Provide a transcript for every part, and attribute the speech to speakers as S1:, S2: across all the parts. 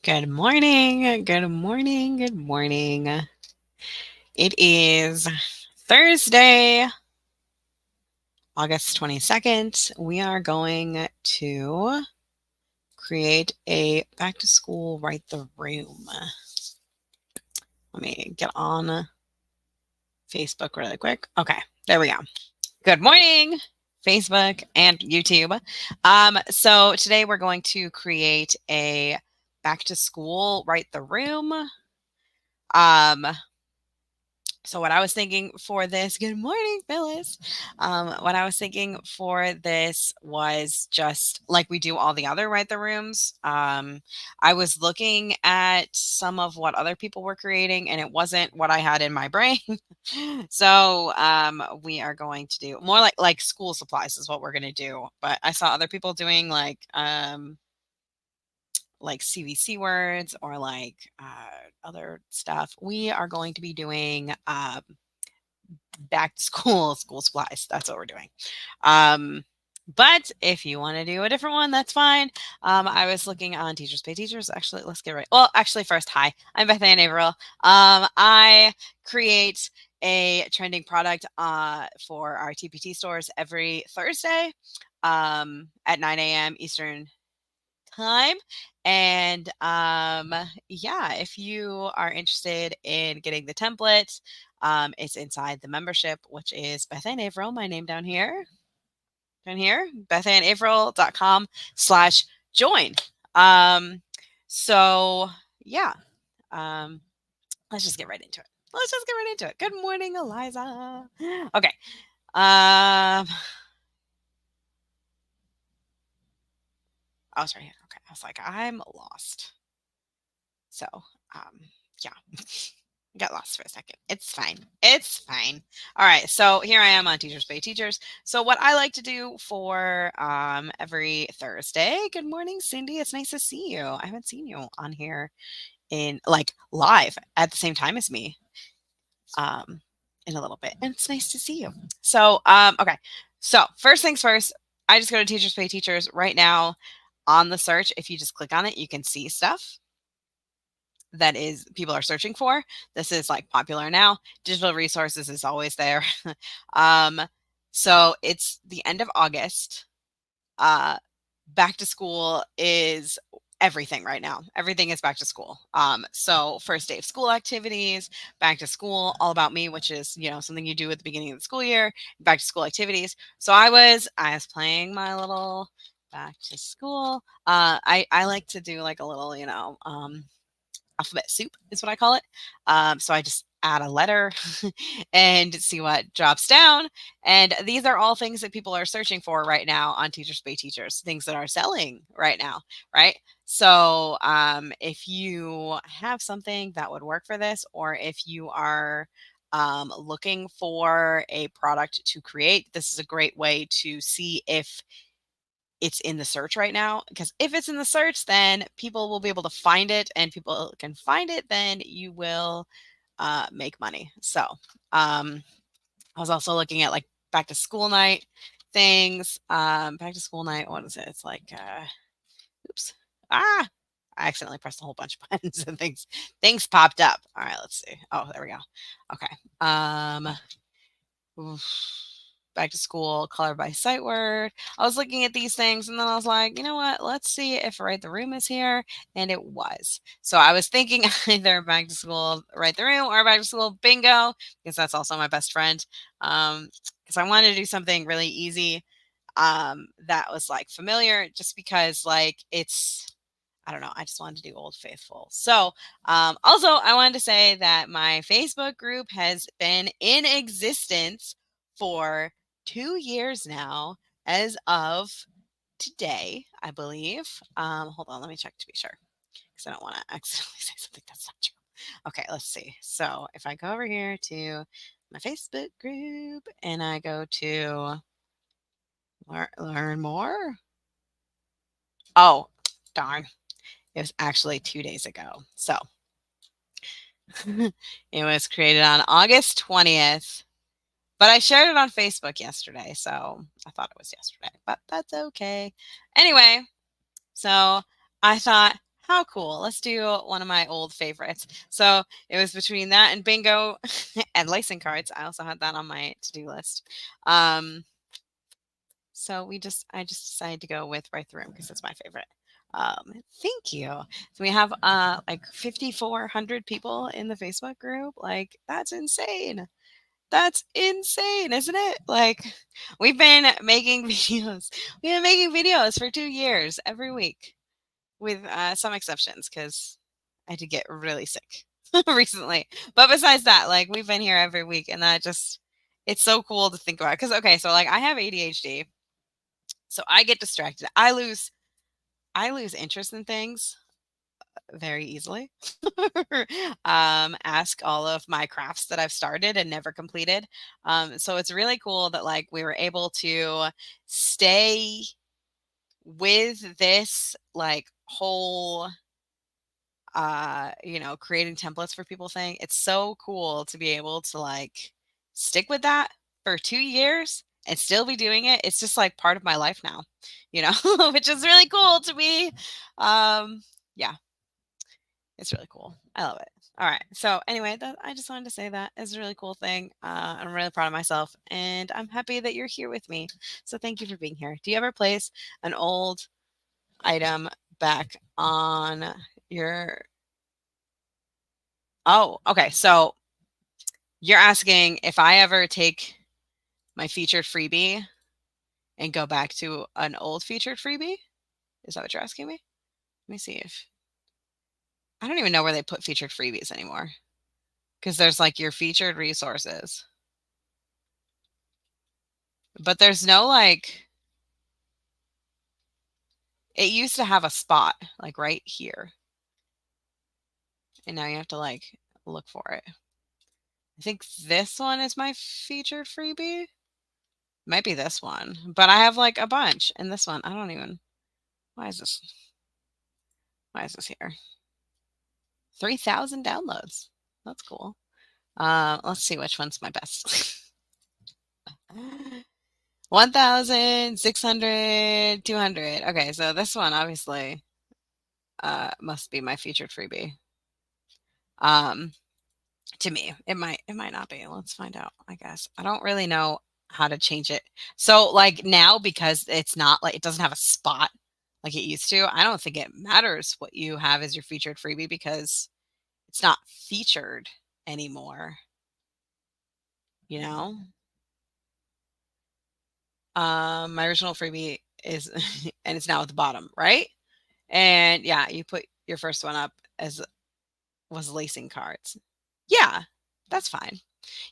S1: Good morning. Good morning. Good morning. It is Thursday, August 22nd. We are going to create a back to school Write the Room. Let me get on Facebook really quick. Okay, there we go. Good morning, Facebook and YouTube. So today we're going to create a back to school Write the Room. Um, So what I was thinking for this, good morning, Phyllis. What I was thinking for this was just like we do all the other Write the Rooms. I was looking at some of what other people were creating, and it wasn't what I had in my brain. So we are going to do more like school supplies is what we're going to do. But I saw other people doing like CVC words or like other stuff. We are going to be doing back to school supplies. That's what we're doing. Um, but if you want to do a different one, that's fine. I was looking on Teachers Pay Teachers. Actually, let's get right. Well, actually, first, hi, I'm Beth and Averill. I create a trending product for our TPT stores every Thursday at 9 a.m. Eastern time. And yeah, if you are interested in getting the template, it's inside the membership, which is Beth and Averill, my name down here, bethandaverill.com/join. So yeah, um, let's just get right into it. Good morning, Eliza. Okay. Um, oh, sorry. Okay. I was like, I'm lost. So, um, yeah. Got lost for a second. It's fine. It's fine. All right. So here I am on Teachers Pay Teachers. So what I like to do for every Thursday. Good morning, Cindy. It's nice to see you. I haven't seen you on here in like live at the same time as me um, in a little bit, and it's nice to see you. So okay. So first things first. I just go to Teachers Pay Teachers right now on the search. If you just click on it, you can see stuff that is people are searching for. This is like popular now. Digital resources is always there. um, so it's the end of August. Back to school is everything right now. Everything is back to school. So first day of school activities, back to school, all about me, which is something you do at the beginning of the school year. Back to school activities. So I was playing my little back to school. I like to do like a little alphabet soup is what I call it. So I just add a letter and see what drops down. And these are all things that people are searching for right now on Teachers Pay Teachers, things that are selling right now, right? So if you have something that would work for this, or if you are looking for a product to create, this is a great way to see if it's in the search right now, because if it's in the search, then people will be able to find it, and people can find it, then you will make money. So I was also looking at like back to school night things. Back to school night, what is it? It's like oops. I accidentally pressed a whole bunch of buttons and things popped up. All right, let's see. Oh, there we go. Okay. Back to school, color by sight word. I was looking at these things, and then I was like, you know what? Let's see if Write the Room is here. And it was. So I was thinking either back to school, Write the Room, or back to school bingo, because that's also my best friend. Because I wanted to do something really easy that was like familiar, just because like I don't know. I just wanted to do Old Faithful. So, also, I wanted to say that my Facebook group has been in existence for 2 years now, as of today, I believe. Hold on, let me check to be sure, because I don't want to accidentally say something that's not true. Okay, let's see. So, if I go over here to my Facebook group and I go to learn more. Oh, darn. It was actually 2 days ago. So it was created on August 20th, but I shared it on Facebook yesterday. So I thought it was yesterday, but that's okay. Anyway, so I thought, How cool. Let's do one of my old favorites. So it was between that and bingo and lacing cards. I also had that on my to-do list. Um, so I just decided to go with Right the Room because it's my favorite. Thank you. So we have like 5,400 people in the Facebook group. Like that's insane. That's insane, isn't it? Like we've been making videos. We've been making videos for 2 years every week, with some exceptions because I did get really sick recently. But besides that, like we've been here every week, and that just it's so cool to think about. Because okay, so like I have ADHD, so I get distracted. I lose interest in things very easily. Ask all of my crafts that I've started and never completed. So it's really cool that like we were able to stay with this like whole creating templates for people thing. It's so cool to be able to like stick with that for 2 years and still be doing it. It's just like part of my life now, which is really cool to me. Yeah, it's really cool. I love it. All right. So anyway, I just wanted to say that is a really cool thing. I'm really proud of myself, and I'm happy that you're here with me. So thank you for being here. Do you ever place an old item back on your? Oh, okay. So you're asking if I ever take my featured freebie and go back to an old featured freebie? Is that what you're asking me? Let me see if I don't even know where they put featured freebies anymore because there's like your featured resources, but there's no like, it used to have a spot like right here, and now you have to like look for it. I think this one is my featured freebie. Might be this one, but I have like a bunch, and this one I don't even. Why is this? Why is this here? 3,000 downloads. That's cool. Let's see which one's my best. 1,600, 200. Okay, so this one obviously must be my featured freebie. Um, to me, it might not be. Let's find out, I guess. I don't really know how to change it. So like now, because it's not like it doesn't have a spot like it used to, I don't think it matters what you have as your featured freebie because it's not featured anymore, you know? My original freebie is and it's now at the bottom, right? And yeah, you put your first one up as was lacing cards. Yeah, that's fine.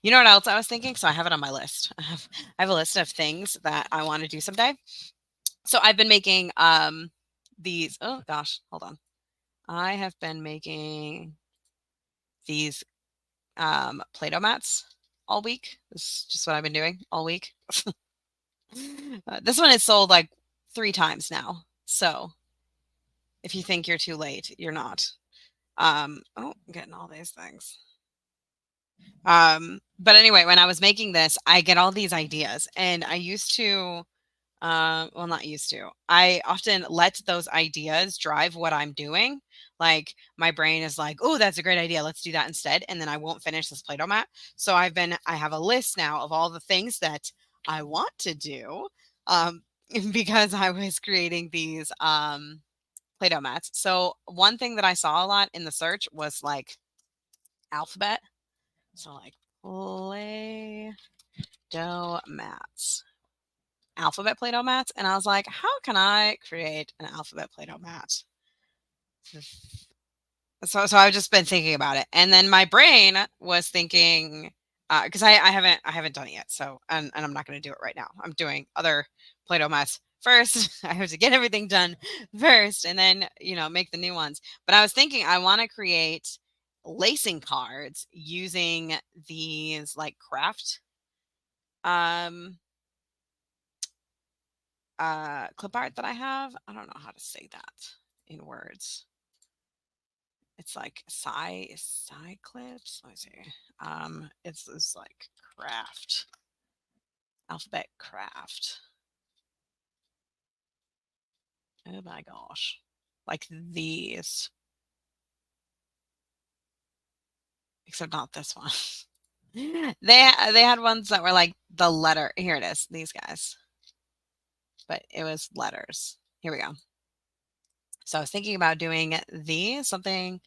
S1: You know what else I was thinking? So I have it on my list. I have a list of things that I want to do someday. So I've been making these, oh gosh, hold on. I have been making these Play-Doh mats all week. This is just what I've been doing all week. This one is sold like 3 times now. So if you think you're too late, you're not. Oh, I'm getting all these things. But anyway, when I was making this, I get all these ideas, and I used to, well, not used to. I often let those ideas drive what I'm doing. Like my brain is like, "Oh, that's a great idea. Let's do that instead," and then I won't finish this Play-Doh mat. So I have a list now of all the things that I want to do, um, because I was creating these Play-Doh mats. So one thing that I saw a lot in the search was like alphabet. So like Play-Doh mats, alphabet Play-Doh mats, and I was like, how can I create an alphabet Play-Doh mat? So I've just been thinking about it, and then my brain was thinking because I haven't done it yet. So and I'm not going to do it right now. I'm doing other Play-Doh mats first. I have to get everything done first, and then make the new ones. But I was thinking I want to create lacing cards using these like craft um clip art that I have. I don't know how to say that in words. It's like side clips. Let me see. It's this like craft, alphabet craft. Oh my gosh. like these, except not this one. They had ones that were like the letter. Here it is, these guys, but it was letters. Here we go. So I was thinking about doing these, something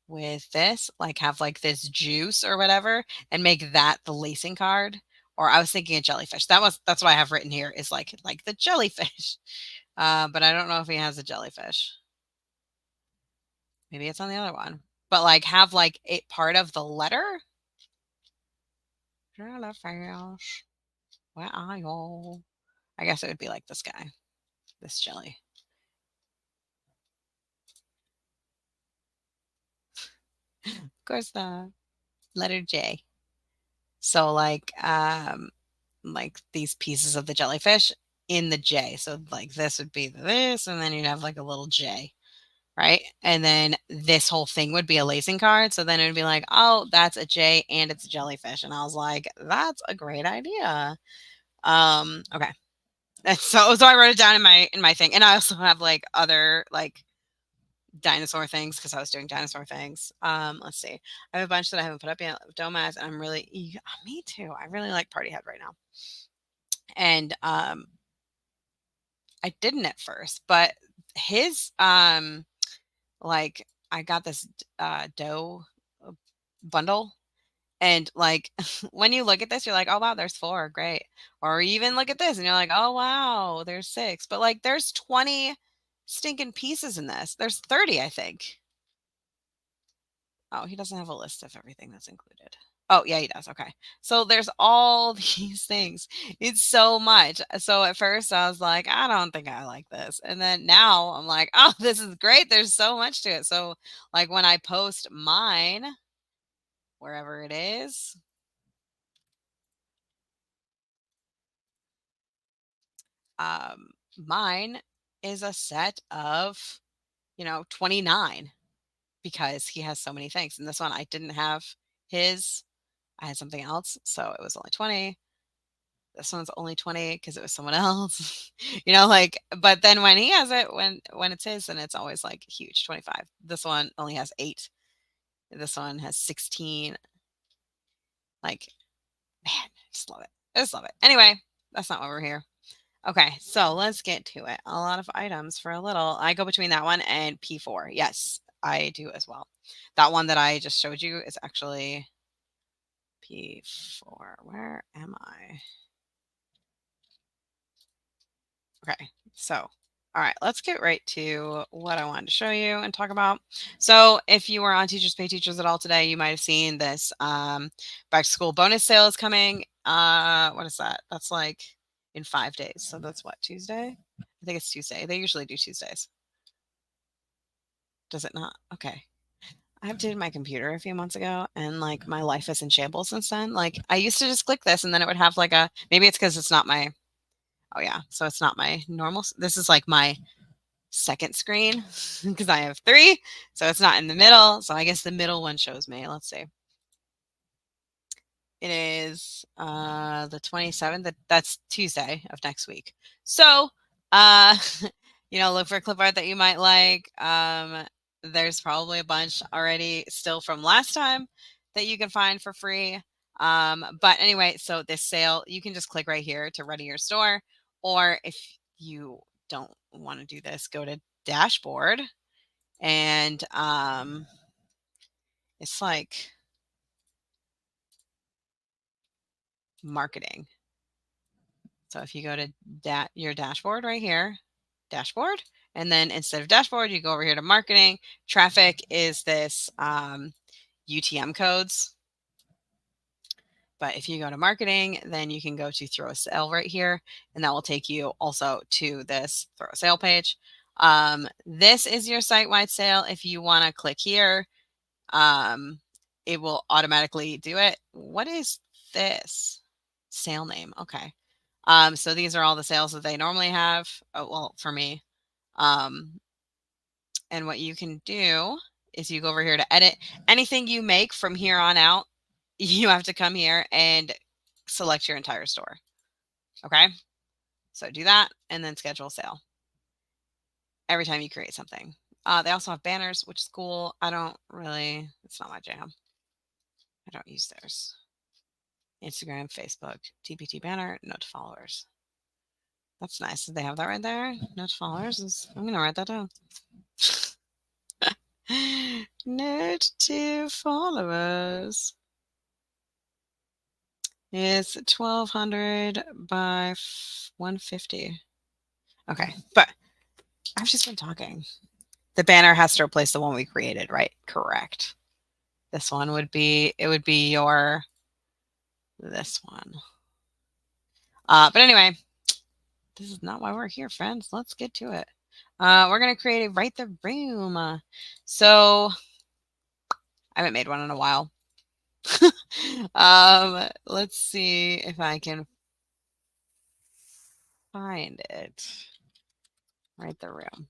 S1: with this, like have like this juice or whatever, and make that the lacing card. Or I was thinking a jellyfish. That's what I have written here is like the jellyfish. But I don't know if he has a jellyfish. Maybe it's on the other one. But like have like it part of the letter. Jellyfish. Where are you? I guess it would be like this guy, this jelly. Of course, the letter J. So like these pieces of the jellyfish in the J. So like this would be this, and then you'd have like a little J, right? And then this whole thing would be a lacing card. So then it would be like, oh, that's a J and it's a jellyfish. And I was like, that's a great idea. Okay. So I wrote it down in my thing. And I also have like other like dinosaur things because I was doing dinosaur things. Let's see. I have a bunch that I haven't put up yet. Domas, and I'm really me too. I really like Party Head right now. And I didn't at first, but his like I got this dough bundle, and like when you look at this you're like, oh wow, there's 4, great. Or you even look at this and you're like, oh wow, there's 6. But like there's 20 stinking pieces in this. There's 30, I think. Oh, he doesn't have a list of everything that's included. Oh, yeah, he does. Okay. So there's all these things. It's so much. So at first I was like, I don't think I like this. And then now I'm like, oh, this is great. There's so much to it. So like when I post mine, wherever it is, mine is a set of, 29 because he has so many things. And this one I didn't have his. I had something else. So it was only 20. This one's only 20 because it was someone else. Like, but then when he has it, when it's his, then it's always like huge, 25. This one only has 8. This one has 16. Like, man, I just love it. I just love it. Anyway, that's not why we're here. Okay, so let's get to it. A lot of items for a little. I go between that one and P4. Yes, I do as well. That one that I just showed you is actually P4. Where am I? Okay, so, all right, let's get right to what I wanted to show you and talk about. So if you were on Teachers Pay Teachers at all today, you might have seen this back to school bonus sale is coming. What is that? That's like in 5 days. So that's what, Tuesday? I think it's Tuesday. They usually do Tuesdays. Does it not? Okay. I updated my computer a few months ago and like my life is in shambles since then. Like I used to just click this and then it would have like maybe it's because it's not my, oh yeah, so it's not my normal. This is like my second screen because I have 3. So it's not in the middle. So I guess the middle one shows me. Let's see. It is the 27th. That's Tuesday of next week. So look for clip art that you might like. There's probably a bunch already still from last time that you can find for free. But anyway, so this sale, you can just click right here to ready your store. Or if you don't want to do this, go to dashboard and it's like marketing. So if you go to your dashboard right here, dashboard, and then instead of dashboard, you go over here to marketing. Traffic is this UTM codes. But if you go to marketing, then you can go to throw a sale right here, and that will take you also to this throw a sale page. This is your site-wide sale. If you want to click here, it will automatically do it. What is this? Sale name. Okay. So these are all the sales that they normally have. Oh, well, for me. And what you can do is you go over here to edit. Anything you make from here on out, you have to come here and select your entire store. Okay. So do that and then schedule sale every time you create something. They also have banners, which is cool. I don't really, it's not my jam. I don't use theirs. Instagram, Facebook, TPT banner, note to followers. That's nice. Did they have that right there? Note to followers. I'm going to write that down. Note to followers. It's 1200 by 150. Okay, but I've just been talking. The banner has to replace the one we created, right? Correct. This one would be, it would be this one. But anyway, this is not why we're here, friends. Let's get to it. We're going to create a Write the Room. So I haven't made one in a while. Let's see if I can find it. Write the Room.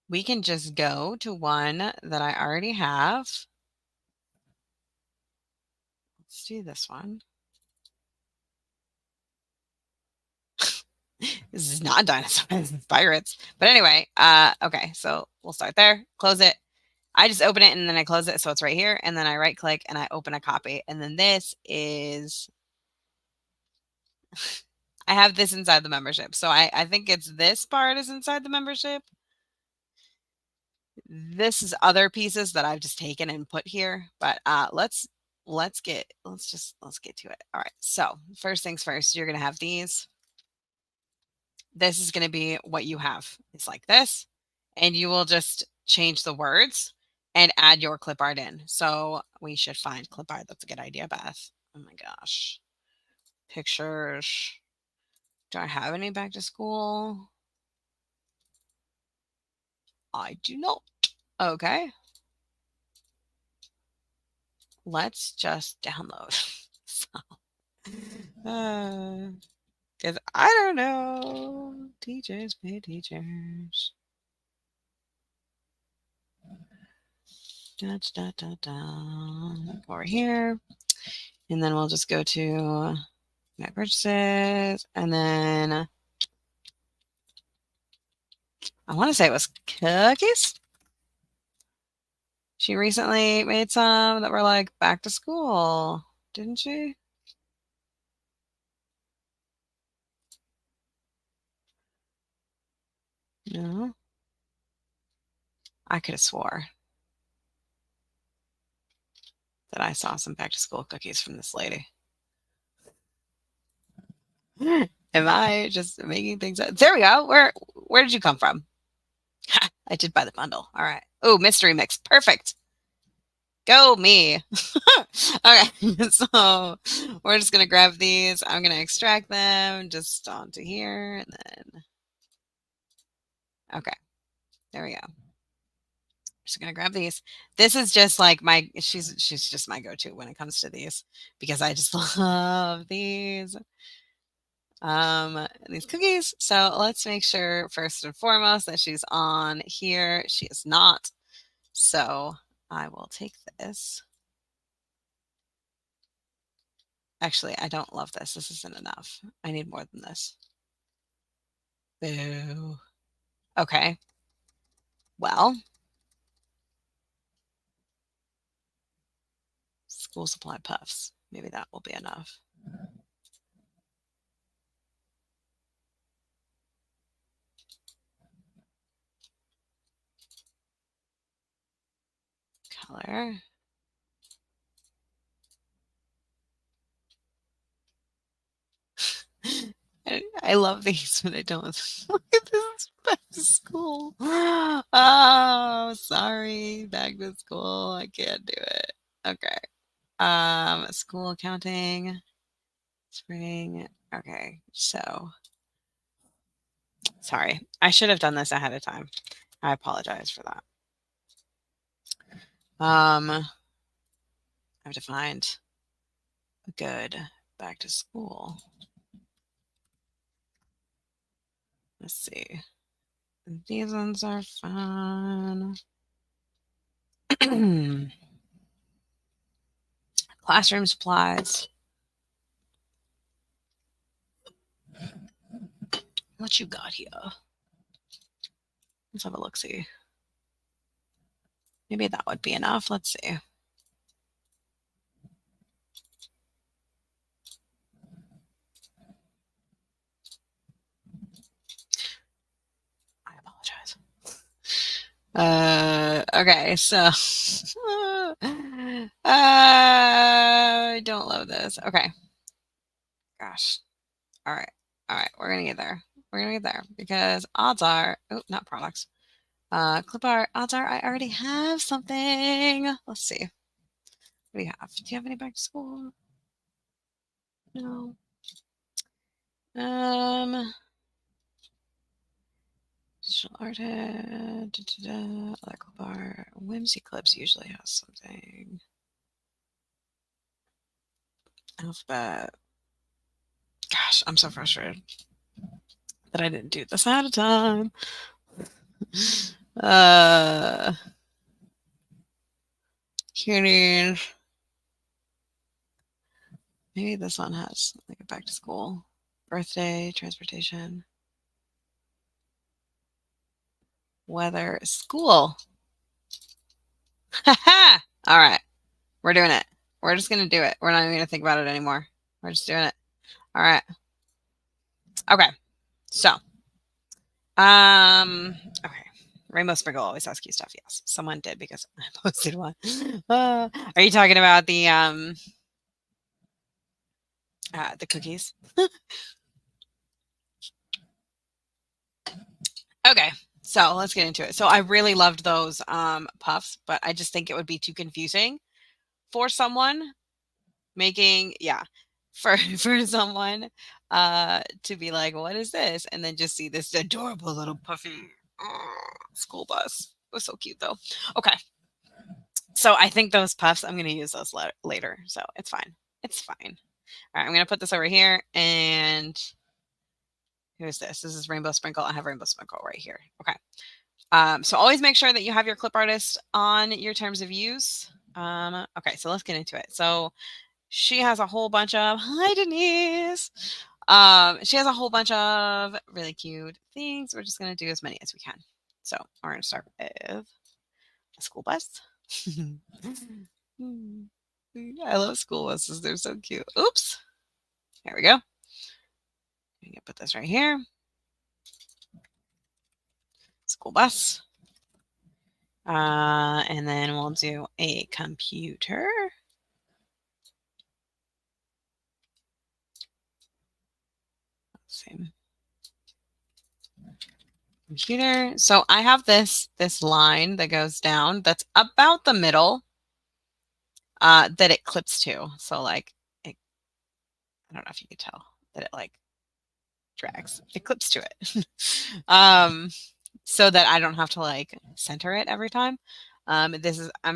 S1: We can just go to one that I already have. Let's do this one. This is not dinosaurs, this is pirates. But anyway, okay, so we'll start there, close it. I just open it and then I close it, so it's right here. And then I right click and I open a copy. And then this is, I have this inside the membership. So I think it's this part is inside the membership. This is other pieces that I've just taken and put here. But let's get to it. All right. So first things first, you're gonna have these. This is gonna be what you have. It's like this, and you will just change the words and add your clip art in. So we should find clip art. That's a good idea, Beth. Oh my gosh. Pictures. Do I have any back to school? I do not. Okay. Let's just download. Because I don't know. Teachers pay teachers. Da, da, da, da. Over here. And then we'll just go to my purchases. And then I want to say it was cookies. She recently made some that were like back to school, didn't she? No. I could have swore that I saw some back to school cookies from this lady. Am I just making things up? There we go. Where did you come from? I did buy the bundle. All right. Oh, mystery mix. Perfect. Go me. Okay. So we're just going to grab these. I'm going to extract them just onto here. And then, okay. There we go. Just going to grab these. This is just like she's just my go-to when it comes to these because I just love these cookies. So let's make sure first and foremost that she's on here. She is not. So I will take this. Actually, I don't love this. This isn't enough. I need more than this. Boo. Okay. Well, school supply puffs. Maybe that will be enough. Color. I love these, but I don't. Look at this back to school. Oh, sorry. Back to school. I can't do it. Okay. School accounting. Spring. Okay. So sorry. I should have done this ahead of time. I apologize for that. I have to find a good back to school. Let's see. These ones are fun. Classroom supplies. What you got here? Let's have a look-see. Maybe that would be enough. Let's see. I apologize. Okay, so I don't love this. Okay. Gosh. All right. All right. We're gonna get there. We're gonna get there because odds are, oh, not products. Clip art. Odds are I already have something. Let's see. What do you have? Do you have any back to school? No. Digital artist. Other clip art. Whimsy Clips usually has something. Alphabet. Gosh, I'm so frustrated that I didn't do this ahead of time. Cuties. Maybe this one has like a back to school, birthday, transportation, weather, school. Haha! All right, we're doing it. We're just gonna do it. We're not even gonna think about it anymore. We're just doing it. All right. Okay. So, okay. Rainbow Sprinkle always has cute stuff. Yes, someone did because I posted one. Are you talking about the cookies? Okay, so let's get into it. So I really loved those puffs, but I just think it would be too confusing for someone making, yeah, for someone to be like, what is this? And then just see this adorable little puffy school bus. It was so cute though. Okay. So I think those puffs, I'm going to use those later. So it's fine. It's fine. All right, I'm going to put this over here. And who is this? This is Rainbow Sprinkle. I have Rainbow Sprinkle right here. Okay. So always make sure that you have your clip artist on your terms of use. Okay, so let's get into it. So she has a whole bunch of, hi Denise. She has a whole bunch of really cute things. We're just going to do as many as we can. So we're going to start with a school bus. I love school buses. They're so cute. Oops. There we go. I'm going to put this right here. School bus. And then we'll do a computer. Same. Computer. So I have this line that goes down that's about the middle that it clips to. So like I don't know if you could tell that it like drags. It clips to it. So that I don't have to like center it every time. I'm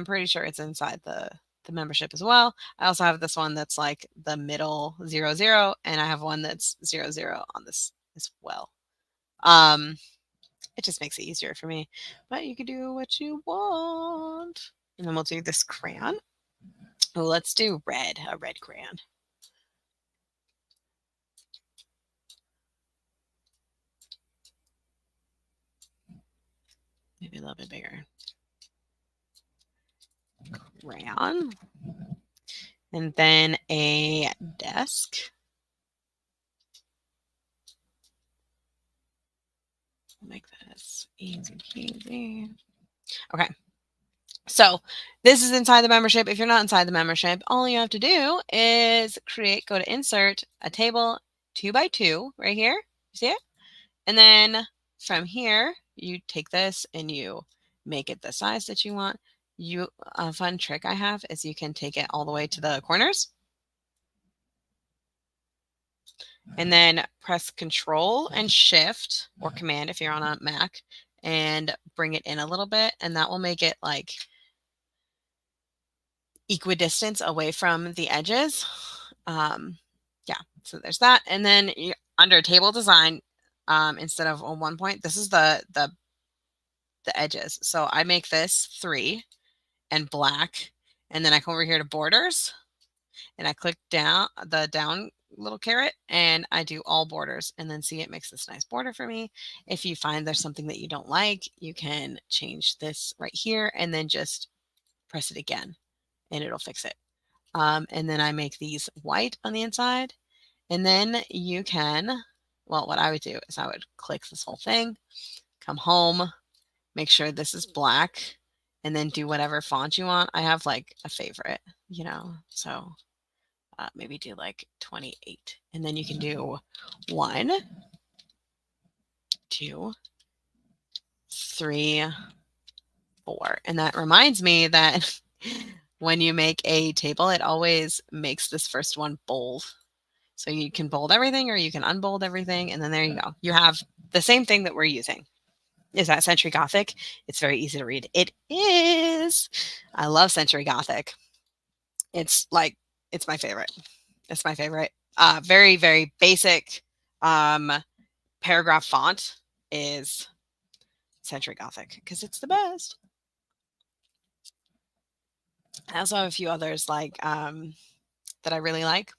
S1: pretty sure it's inside the membership as well. I also have this one that's like the middle 00, and I have one that's 00 on this as well. It just makes it easier for me, but you can do what you want. And then we'll do this crayon. Oh, let's do red, a red crayon. Maybe a little bit bigger. Crayon. And then a desk. Make this easy peasy. Okay. So this is inside the membership. If you're not inside the membership, all you have to do is go to insert a table 2x2 right here. See it? And then from here, you take this and you make it the size that you want. A fun trick I have is you can take it all the way to the corners. And then press Control and Shift or Command if you're on a Mac and bring it in a little bit. And that will make it like equidistant away from the edges. Yeah, so there's that. And then under table design, instead of on one point, this is the edges. So I make this 3 and black, and then I come over here to borders, and I click down the down little caret, and I do all borders, and then see, it makes this nice border for me. If you find there's something that you don't like, you can change this right here and then just press it again and it'll fix it. And then I make these white on the inside, and then you can, well, what I would do is I would click this whole thing, come home, make sure this is black, and then do whatever font you want. I have like a favorite, so maybe do like 28, and then you can do 1, 2, 3, 4. And that reminds me that when you make a table, it always makes this first one bold. So you can bold everything or you can unbold everything, and then there you go. You have the same thing that we're using. Is that Century Gothic? It's very easy to read. It is. I love Century Gothic. It's my favorite. It's my favorite. Very, very basic paragraph font is Century Gothic because it's the best. I also have a few others like that I really like.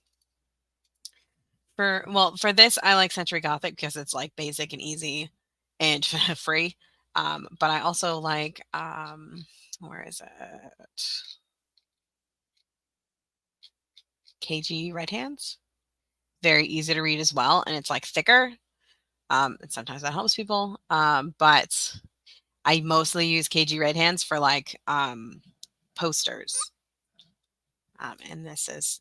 S1: For this, I like Century Gothic because it's like basic and easy and free. But I also like where is it? KG Red Hands. Very easy to read as well, and it's like thicker. And sometimes that helps people. But I mostly use KG Red Hands for like posters. And this is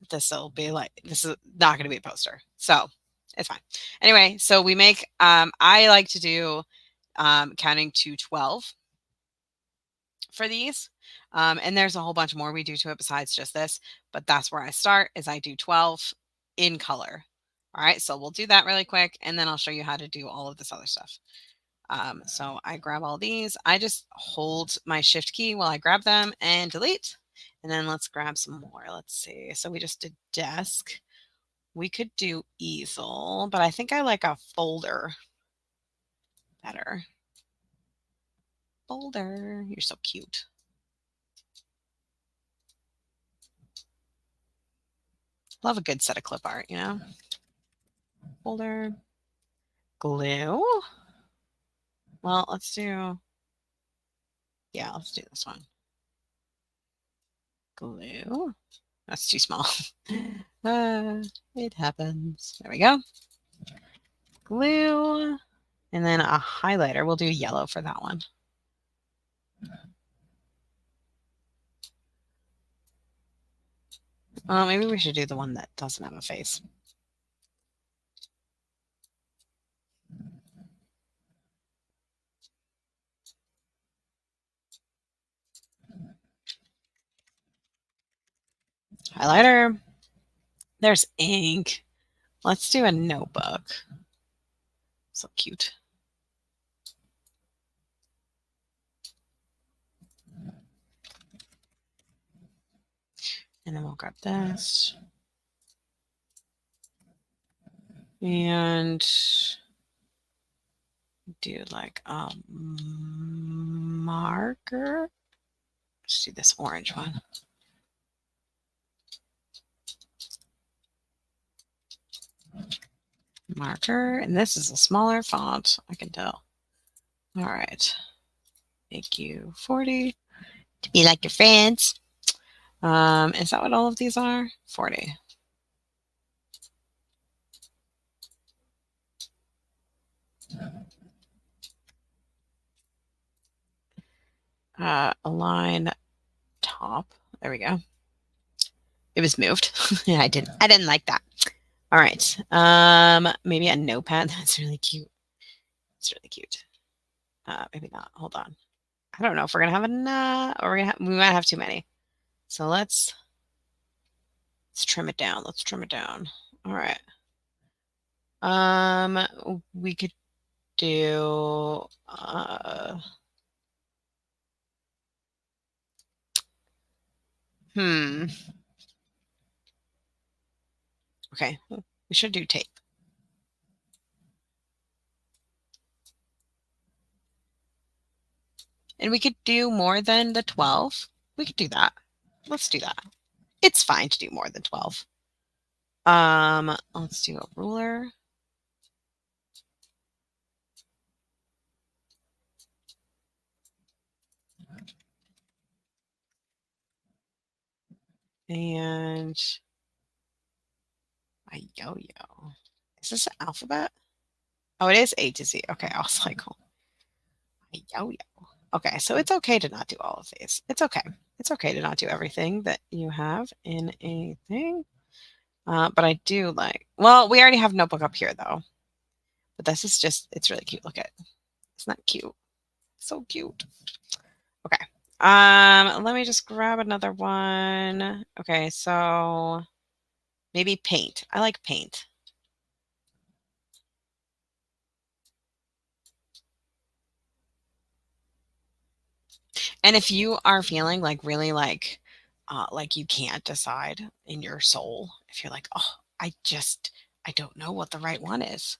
S1: not going to be a poster, so it's fine. Anyway, so we make. I like to do counting to 12 for these, and there's a whole bunch more we do to it besides just this, but that's where I start. Is I do 12 in color. All right, so we'll do that really quick, and then I'll show you how to do all of this other stuff. So I grab all these. I just hold my shift key while I grab them and delete. And then let's grab some more. Let's see. So we just did desk. We could do easel, but I think I like a folder better. Folder. You're so cute. Love a good set of clip art, Folder. Glue. Well, let's do this one. Glue. That's too small. It happens. There we go. Glue. And then a highlighter. We'll do yellow for that one. Maybe we should do the one that doesn't have a face. Highlighter. There's ink. Let's do a notebook. So cute. And then we'll grab this. And do like a marker. Let's do this orange one. Marker. And this is a smaller font, I can tell. All right. Make you 40 to be like your friends. Is that what all of these are? 40. Align top. There we go. It was moved. Yeah, I didn't like that. All right. Maybe a notepad. That's really cute. It's really cute. Maybe not. Hold on. I don't know if we're gonna have enough, or we might have too many. So let's trim it down. Let's trim it down. All right. We could do Okay, we should do tape. And we could do more than the 12. We could do that. Let's do that. It's fine to do more than 12. Let's do a ruler. And a yo-yo. Is this an alphabet? Oh, it is A to Z. Okay, I was like, oh, a yo-yo. Okay, so it's okay to not do all of these. It's okay. It's okay to not do everything that you have in a thing. But I do like, well, we already have notebook up here though. But this is just, it's really cute. Look at it. It's not cute. So cute. Okay. Let me just grab another one. Okay, so maybe paint. I like paint. And if you are feeling like really like you can't decide in your soul, if you're like, oh, I don't know what the right one is,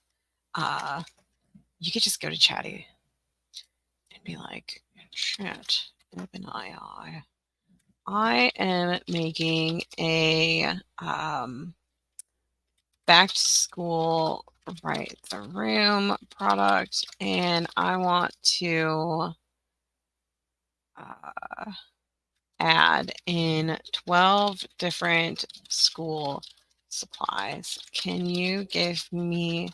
S1: you could just go to Chatty and be like, chat, OpenAI. I am making a back to school right the room product, and I want to uh, add in 12 different school supplies. Can you give me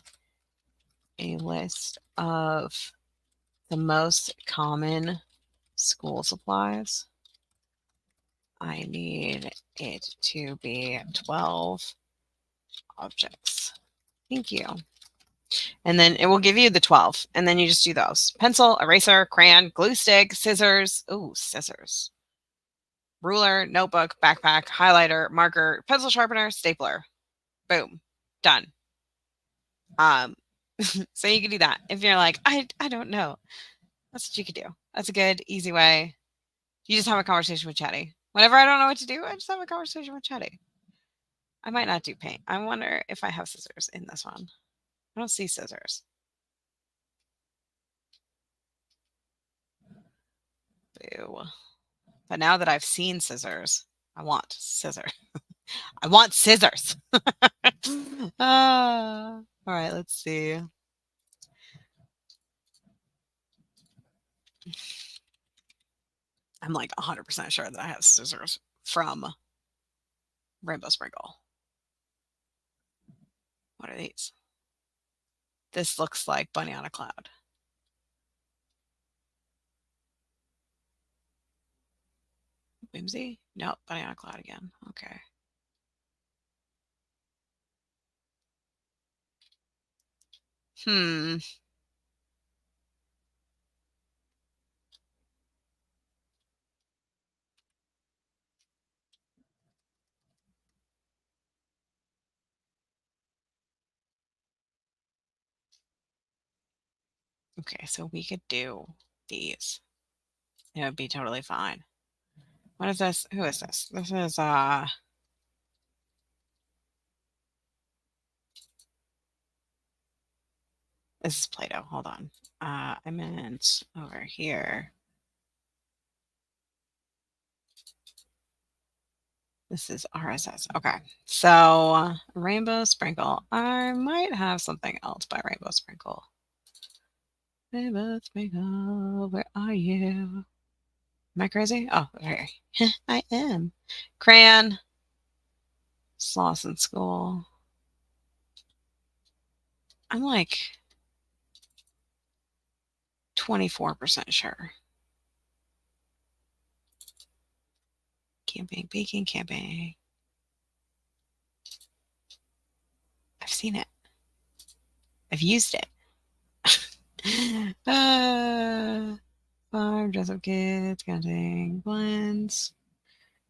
S1: a list of the most common school supplies? I need it to be 12 objects. Thank you. And then it will give you the 12. And then you just do those. Pencil, eraser, crayon, glue stick, scissors. Ooh, scissors. Ruler, notebook, backpack, highlighter, marker, pencil sharpener, stapler. Boom. Done. Um, so you can do that. If you're like, I don't know. That's what you could do. That's a good, easy way. You just have a conversation with Chatty. Whenever I don't know what to do, I just have a conversation with Chatty. I might not do paint. I wonder if I have scissors in this one. I don't see scissors. Boo. But now that I've seen scissors, I want scissors. I want scissors. All right, let's see. I'm like 100% sure that I have scissors from Rainbow Sprinkle. What are these? This looks like Bunny on a Cloud. Whimsy? Nope, Bunny on a Cloud again. Okay. Hmm. Okay, so we could do these. It would be totally fine. What is this? Who is this? This is this is Play-Doh. Hold on. I meant over here. This is RSS. Okay. So Rainbow Sprinkle. I might have something else by Rainbow Sprinkle. Rainbow Sprinkle, where are you? Am I crazy? Oh, okay. I am. Crayon. Sloss in school. I'm like 24% sure. Camping, baking, camping. I've seen it. I've used it. Farm, dress up kids, counting blends,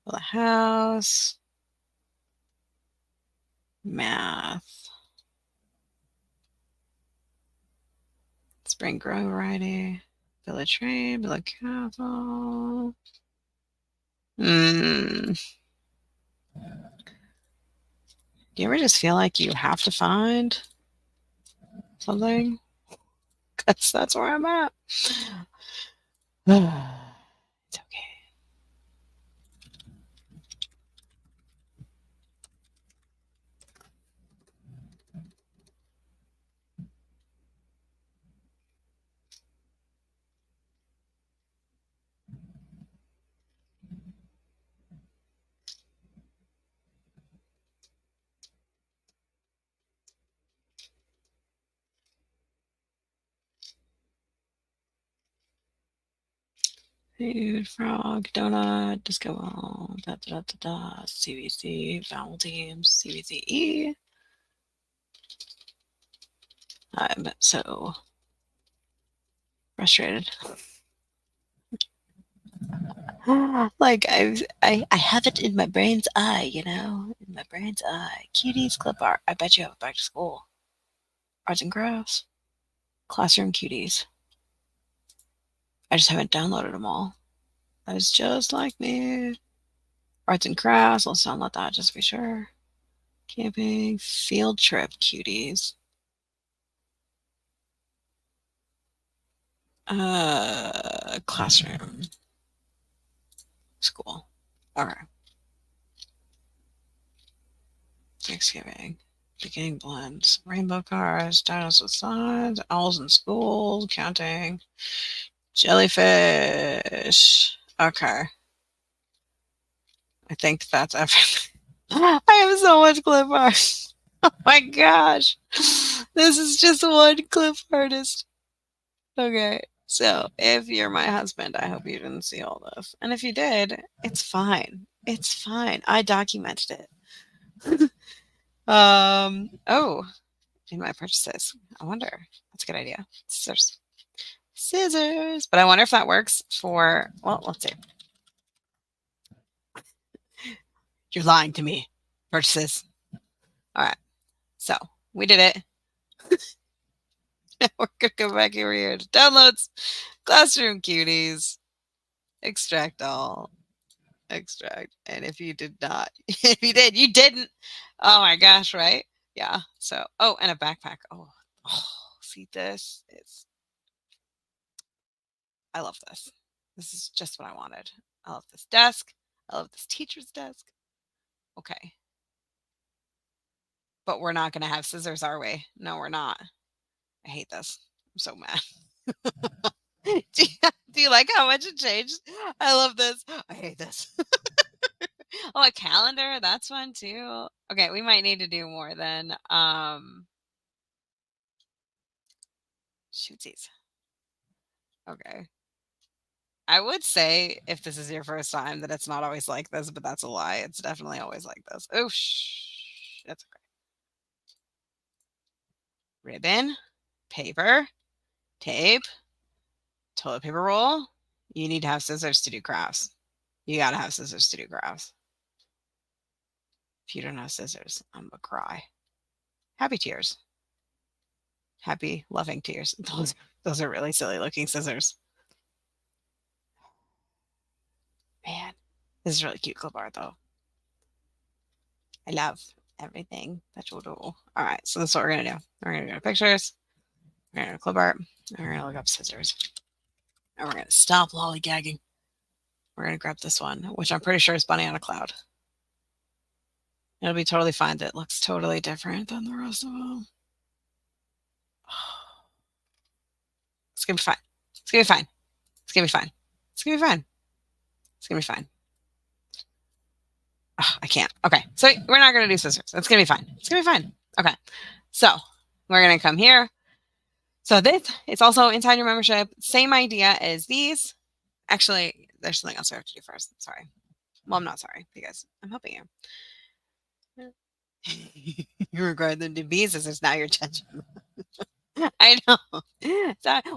S1: build a house, math, spring growing variety, build a train, build a castle. Do you ever just feel like you have to find something? Because that's where I'm at. It's okay. Food, frog, donut, disco ball, CBC, vowel teams, CBCE. I'm so frustrated. Like I have it in my brain's eye, you know? In my brain's eye. Cuties clip art. I bet you have it back to school. Arts and crafts. Classroom cuties. I just haven't downloaded them all. That is just like me. Arts and crafts. Let's download that just to be sure. Camping. Field trip cuties. Classroom. School. Okay. Thanksgiving. Beginning blends. Rainbow cars. Dinos with signs. Owls in schools. Counting. Jellyfish. Okay. I think that's everything. I have so much clip art. Oh my gosh. This is just one clip artist. Okay. So if you're my husband, I hope you didn't see all this. And if you did, it's fine. It's fine. I documented it. Oh, in my purchases. I wonder. That's a good idea. Scissors. Scissors. But I wonder if that works for, well, let's see. You're lying to me. Purchases. All right. So we did it. We're going to go back over here to downloads, classroom cuties, extract all, extract. And if you did not, if you did, you didn't. Oh my gosh, right? Yeah. So, oh, and a backpack. Oh, see this? I love this. This is just what I wanted. I love this desk. I love this teacher's desk. Okay. But we're not going to have scissors, are we? No, we're not. I hate this. I'm so mad. Do you like how much it changed? I love this. I hate this. Oh, a calendar. That's fun too. Okay, we might need to do more then. Shootsies. Okay. I would say if this is your first time that it's not always like this, but that's a lie. It's definitely always like this. Oh, that's okay. Ribbon, paper, tape, toilet paper roll. You need to have scissors to do crafts. You gotta have scissors to do crafts. If you don't have scissors, I'm gonna cry. Happy tears. Happy, loving tears. Those are really silly looking scissors. Man, this is really cute clip art though. I love everything that you'll do. All right, so this is what we're gonna do. We're gonna go to pictures. We're gonna go to clip art. And we're gonna look up scissors. And we're gonna stop lollygagging. We're gonna grab this one, which I'm pretty sure is Bunny on a Cloud. It'll be totally fine. That looks totally different than the rest of them. It's gonna be fine. It's gonna be fine. It's gonna be fine. It's gonna be fine. It's gonna be fine. Oh, I can't. Okay, so we're not gonna do scissors. It's gonna be fine. It's gonna be fine. Okay, so we're gonna come here. So this, it's also inside your membership. Same idea as these. Actually, there's something else I have to do first. Sorry. Well, I'm not sorry because I'm helping you. You regard them to be scissors. Now you're judging them. I know.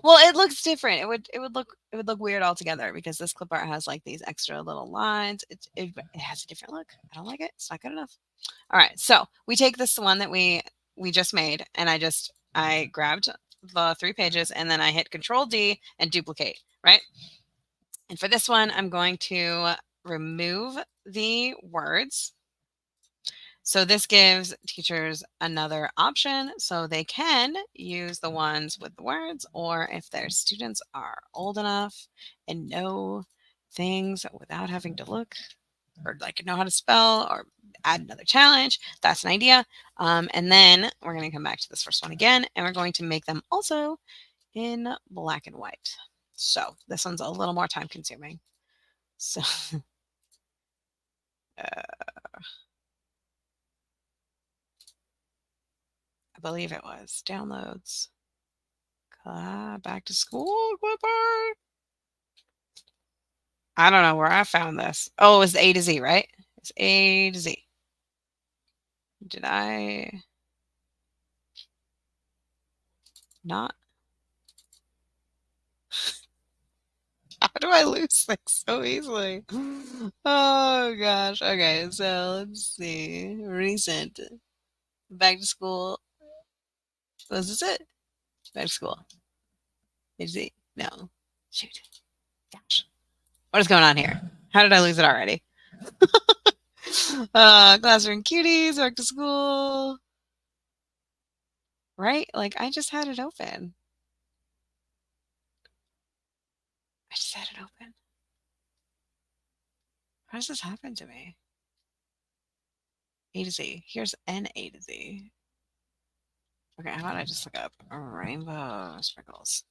S1: Well, it looks different. It would look weird altogether because this clip art has like these extra little lines. It has a different look. I don't like it. It's not good enough. All right, so we take this one that we just made, and I grabbed the 3 pages, and then I hit Control D and duplicate, right? And for this one, I'm going to remove the words. So this gives teachers another option so they can use the ones with the words, or if their students are old enough and know things without having to look or like know how to spell or add another challenge, that's an idea. And then we're going to come back to this first one again, and we're going to make them also in black and white. So this one's a little more time consuming. So I believe it was downloads, back to school clip art. I don't know where I found this. Oh, it's A to Z, right? It's A to Z. Did I not? How do I lose things so easily? Oh gosh. Okay, so let's see. Recent. Back to school. Was this it? Back to school. A to Z. No. Shoot. Gosh. What is going on here? How did I lose it already? Classroom cuties, back to school. Right? Like I just had it open. I just had it open. How does this happen to me? A to Z. Here's N A to Z. Okay, how about I just look up rainbow sprinkles?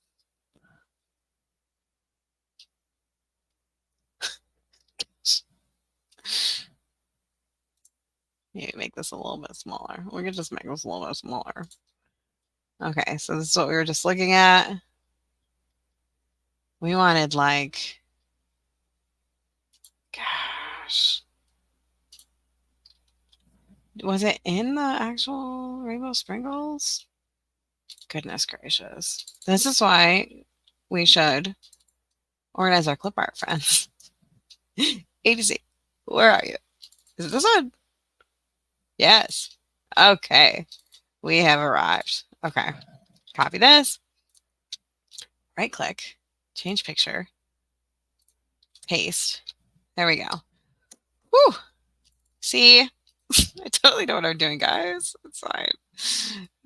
S1: Maybe make this a little bit smaller. We could just make this a little bit smaller. Okay, so this is what we were just looking at. We wanted like, gosh, was it in the actual rainbow sprinkles? Goodness gracious. This is why we should organize our clip art friends. A to Z. Where are you? Is it this one? Yes. Okay. We have arrived. Okay. Copy this. Right click. Change picture. Paste. There we go. Whew. See? I totally know what I'm doing, guys. It's fine.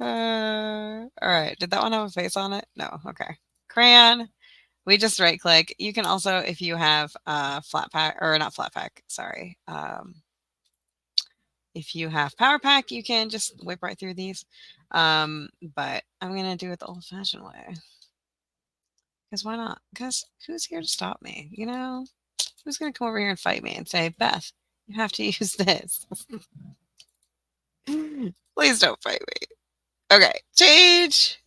S1: All right. Did that one have a face on it? No. Okay. Crayon. We just right click. You can also, if you have flat pack, or not flat pack, sorry. If you have power pack, you can just whip right through these. But I'm going to do it the old fashioned way. Because why not? Because who's here to stop me? You know, who's going to come over here and fight me and say, Beth, you have to use this? Please don't fight me. Okay, change.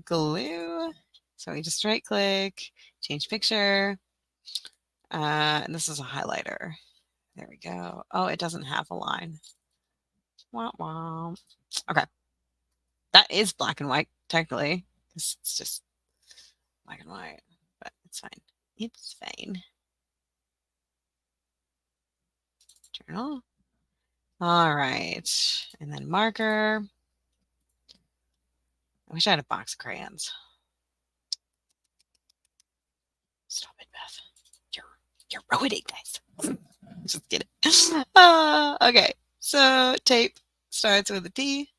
S1: Glue. So we just right click, change picture. And this is a highlighter. There we go. Oh, it doesn't have a line. Wah, wah. Okay. That is black and white, technically. It's just black and white, but it's fine. It's fine. Journal. All right. And then marker. I wish I had a box of crayons. Stop it, Beth. You're ruining this. Just kidding. Okay. So tape starts with a T,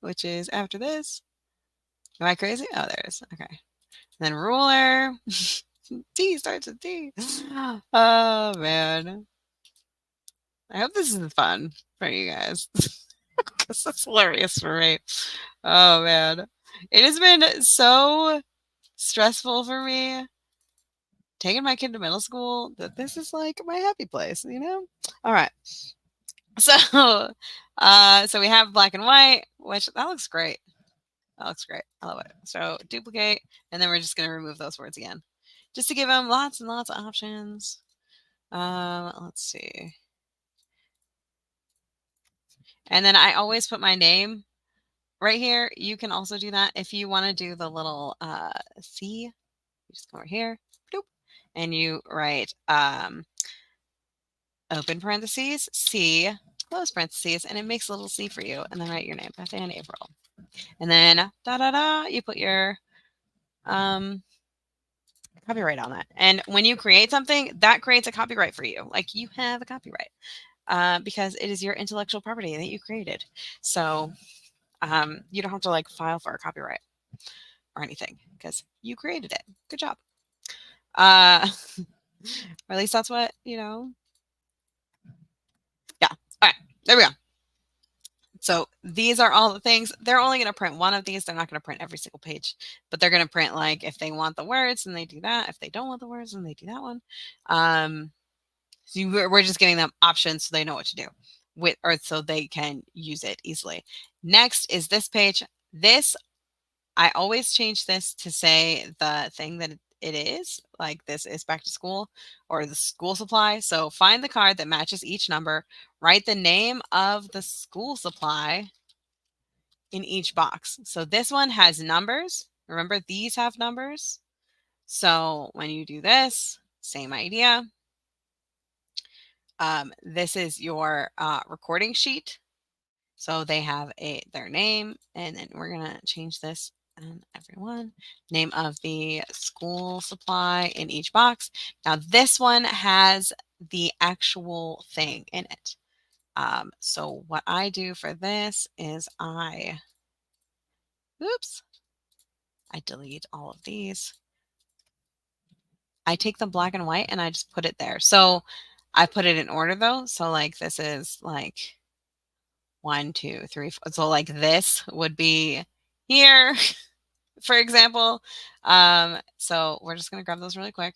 S1: which is after this. Am I crazy? Oh, there it is. Okay. And then ruler. T starts with T. Oh man. I hope this is fun for you guys. Because that's hilarious for me. Oh man. It has been so stressful for me taking my kid to middle school that this is like my happy place, you know? All right. So so we have black and white, which that looks great. That looks great. I love it. So duplicate, and then we're just gonna remove those words again. Just to give them lots and lots of options. Let's see. And then I always put my name right here. You can also do that if you want to do the little C. You just come over here, bloop, and you write open parentheses, C, close parentheses, and it makes a little C for you, and then write your name, Beth and Averill. And then you put your copyright on that. And when you create something, that creates a copyright for you. Like you have a copyright because it is your intellectual property that you created. So you don't have to like file for a copyright or anything because you created it. Good job. Or at least that's what, you know. Yeah. All right. There we go. So these are all the things. They're only going to print one of these. They're not going to print every single page, but they're going to print like if they want the words, then they do that. If they don't want the words, then they do that one. So we're just giving them options so they know what to do with, or so they can use it easily. Next is this page. This, I always change this to say the thing that it is, like this is back to school or the school supply. So find the card that matches each number, write the name of the school supply in each box. So this one has numbers. Remember, these have numbers. So when you do this, same idea. This is your recording sheet. So they have their name, and then we're gonna change this and everyone name of the school supply in each box. Now this one has the actual thing in it. So what I do for this is oops, I delete all of these. I take the black and white and I just put it there. So I put it in order though. So like this is like 1, 2, 3, 4. So like this would be here, for example. So we're just gonna grab those really quick.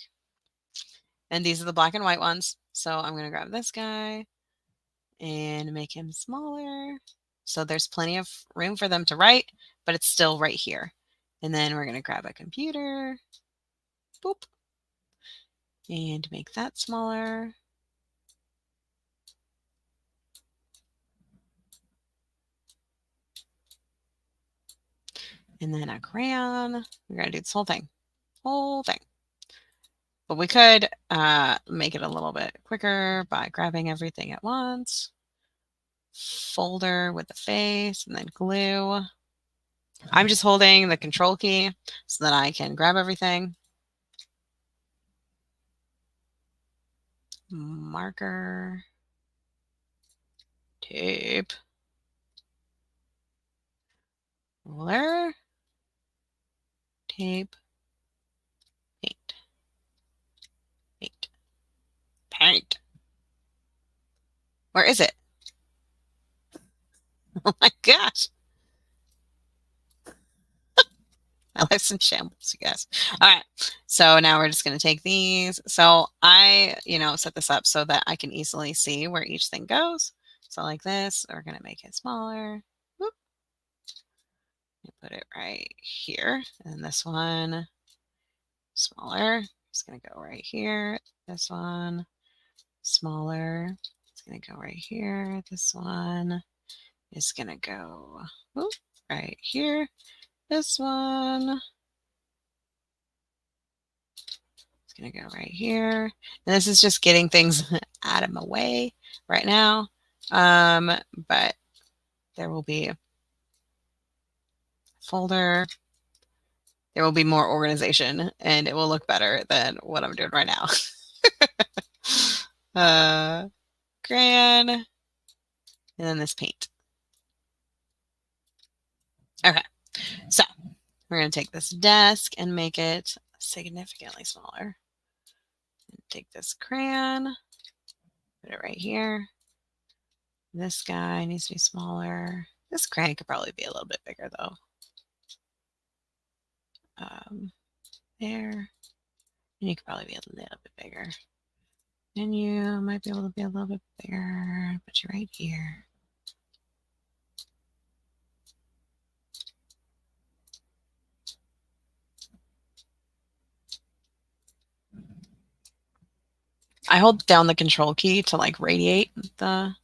S1: And these are the black and white ones. So I'm gonna grab this guy and make him smaller. So there's plenty of room for them to write, but it's still right here. And then we're gonna grab a computer, boop, and make that smaller. And then a crayon. We're gonna do this whole thing. But we could make it a little bit quicker by grabbing everything at once. Folder with the face and then glue. I'm just holding the control key so that I can grab everything. Marker, tape, ruler, tape, paint, paint, paint. Where is it? Oh my gosh. My life's in shambles, you guys. All right. So now we're just going to take these. So I, set this up so that I can easily see where each thing goes. So like this, we're going to make it smaller. Whoop. Put it right here. And this one, smaller. It's going to go right here. This one, smaller. It's going to go right here. This one is going to go right here. This one is going to go right here. And this is just getting things out of my way right now. But there will be a folder. There will be more organization and it will look better than what I'm doing right now. Crayon. And then this paint. Okay. So we're going to take this desk and make it significantly smaller. Take this crayon, put it right here. This guy needs to be smaller. This crayon could probably be a little bit bigger though. There. And you could probably be a little bit bigger. And you might be able to be a little bit bigger. Put you right here. I hold down the control key to like radiate the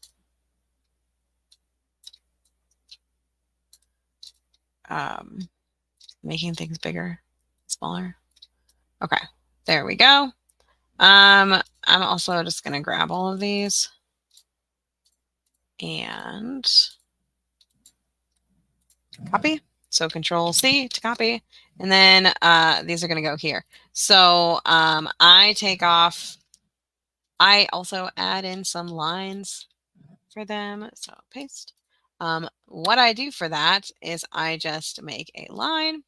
S1: making things bigger, smaller. Okay, there we go. I'm also just gonna grab all of these and copy. So Control C to copy, and then these are gonna go here. So I take off. I also add in some lines for them. So paste. What I do for that is I just make a line.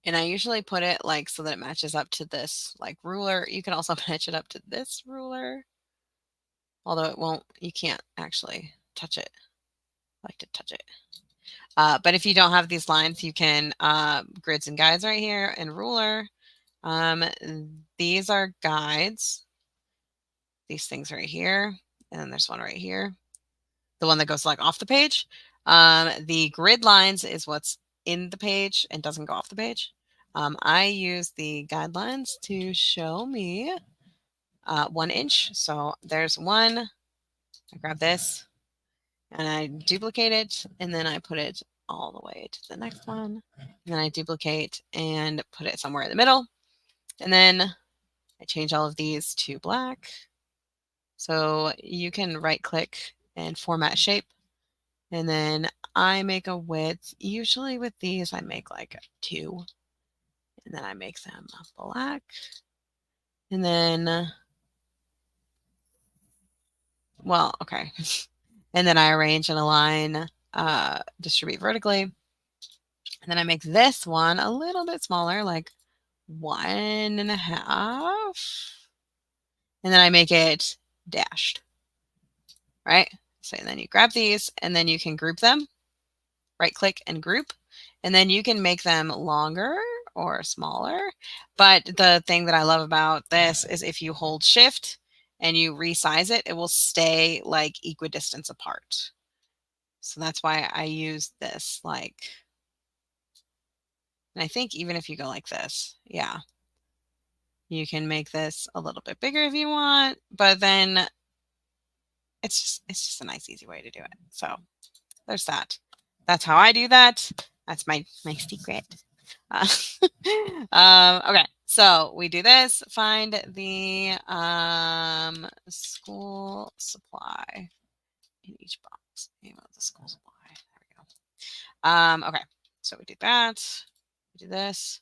S1: And I usually put it like so that it matches up to this like ruler. You can also match it up to this ruler. Although it won't, you can't actually touch it. I like to touch it. But if you don't have these lines, you can grids and guides right here and ruler. These are guides. These things right here. And then there's one right here. The one that goes like off the page. The grid lines is what's in the page and doesn't go off the page. I use the guidelines to show me 1 inch. So there's one. I grab this and I duplicate it, and then I put it all the way to the next one. And then I duplicate and put it somewhere in the middle. And then I change all of these to black. So you can right click and format shape. And then I make a width. Usually with these, I make like 2. And then I make them black. And then, well, okay. And then I arrange and align, distribute vertically. And then I make this one a little bit smaller, like 1.5. And then I make it dashed, right? So then you grab these and then you can group them, right click and group. And then you can make them longer or smaller. But the thing that I love about this is if you hold shift and you resize it, it will stay like equidistance apart. So that's why I use this like, and I think even if you go like this, yeah, you can make this a little bit bigger if you want, but then it's just a nice, easy way to do it. So there's that. That's how I do that. That's my secret. Okay, so we do this. Find the school supply in each box. Name of the school supply. There we go. Okay, so we do that. We do this.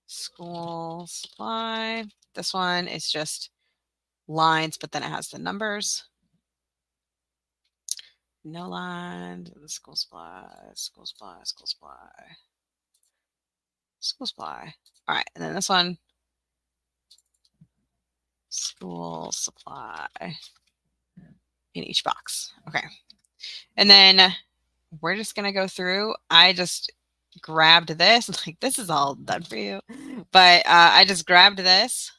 S1: School supply. This one is just lines, but then it has the numbers. No lines. School supply. School supply. School supply. School supply. All right, and then this one. School supply in each box. Okay. And then we're just going to go through. I just grabbed this. Like, this is all done for you. But I just grabbed this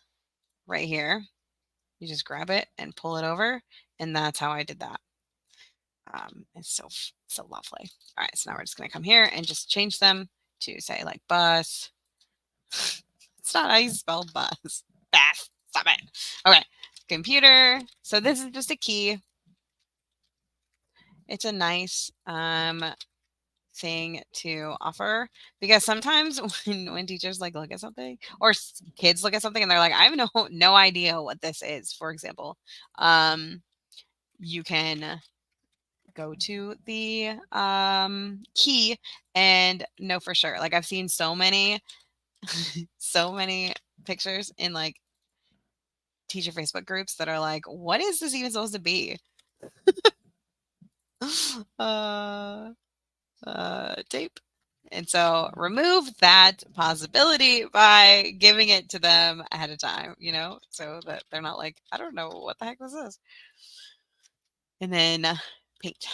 S1: right here. You just grab it and pull it over. And that's how I did that. It's so lovely. All right. So now we're just going to come here and just change them to say like bus. It's not how you spell bus. Beth. Stop it. Okay. Computer. So this is just a key. It's a nice thing to offer because sometimes when teachers like look at something or kids look at something and they're like, I have no idea what this is. For example, you can go to the key and know for sure. Like I've seen so many pictures in like teacher Facebook groups that are like, what is this even supposed to be? Tape. And so remove that possibility by giving it to them ahead of time, so that they're not like, I don't know what the heck this is. And then paint.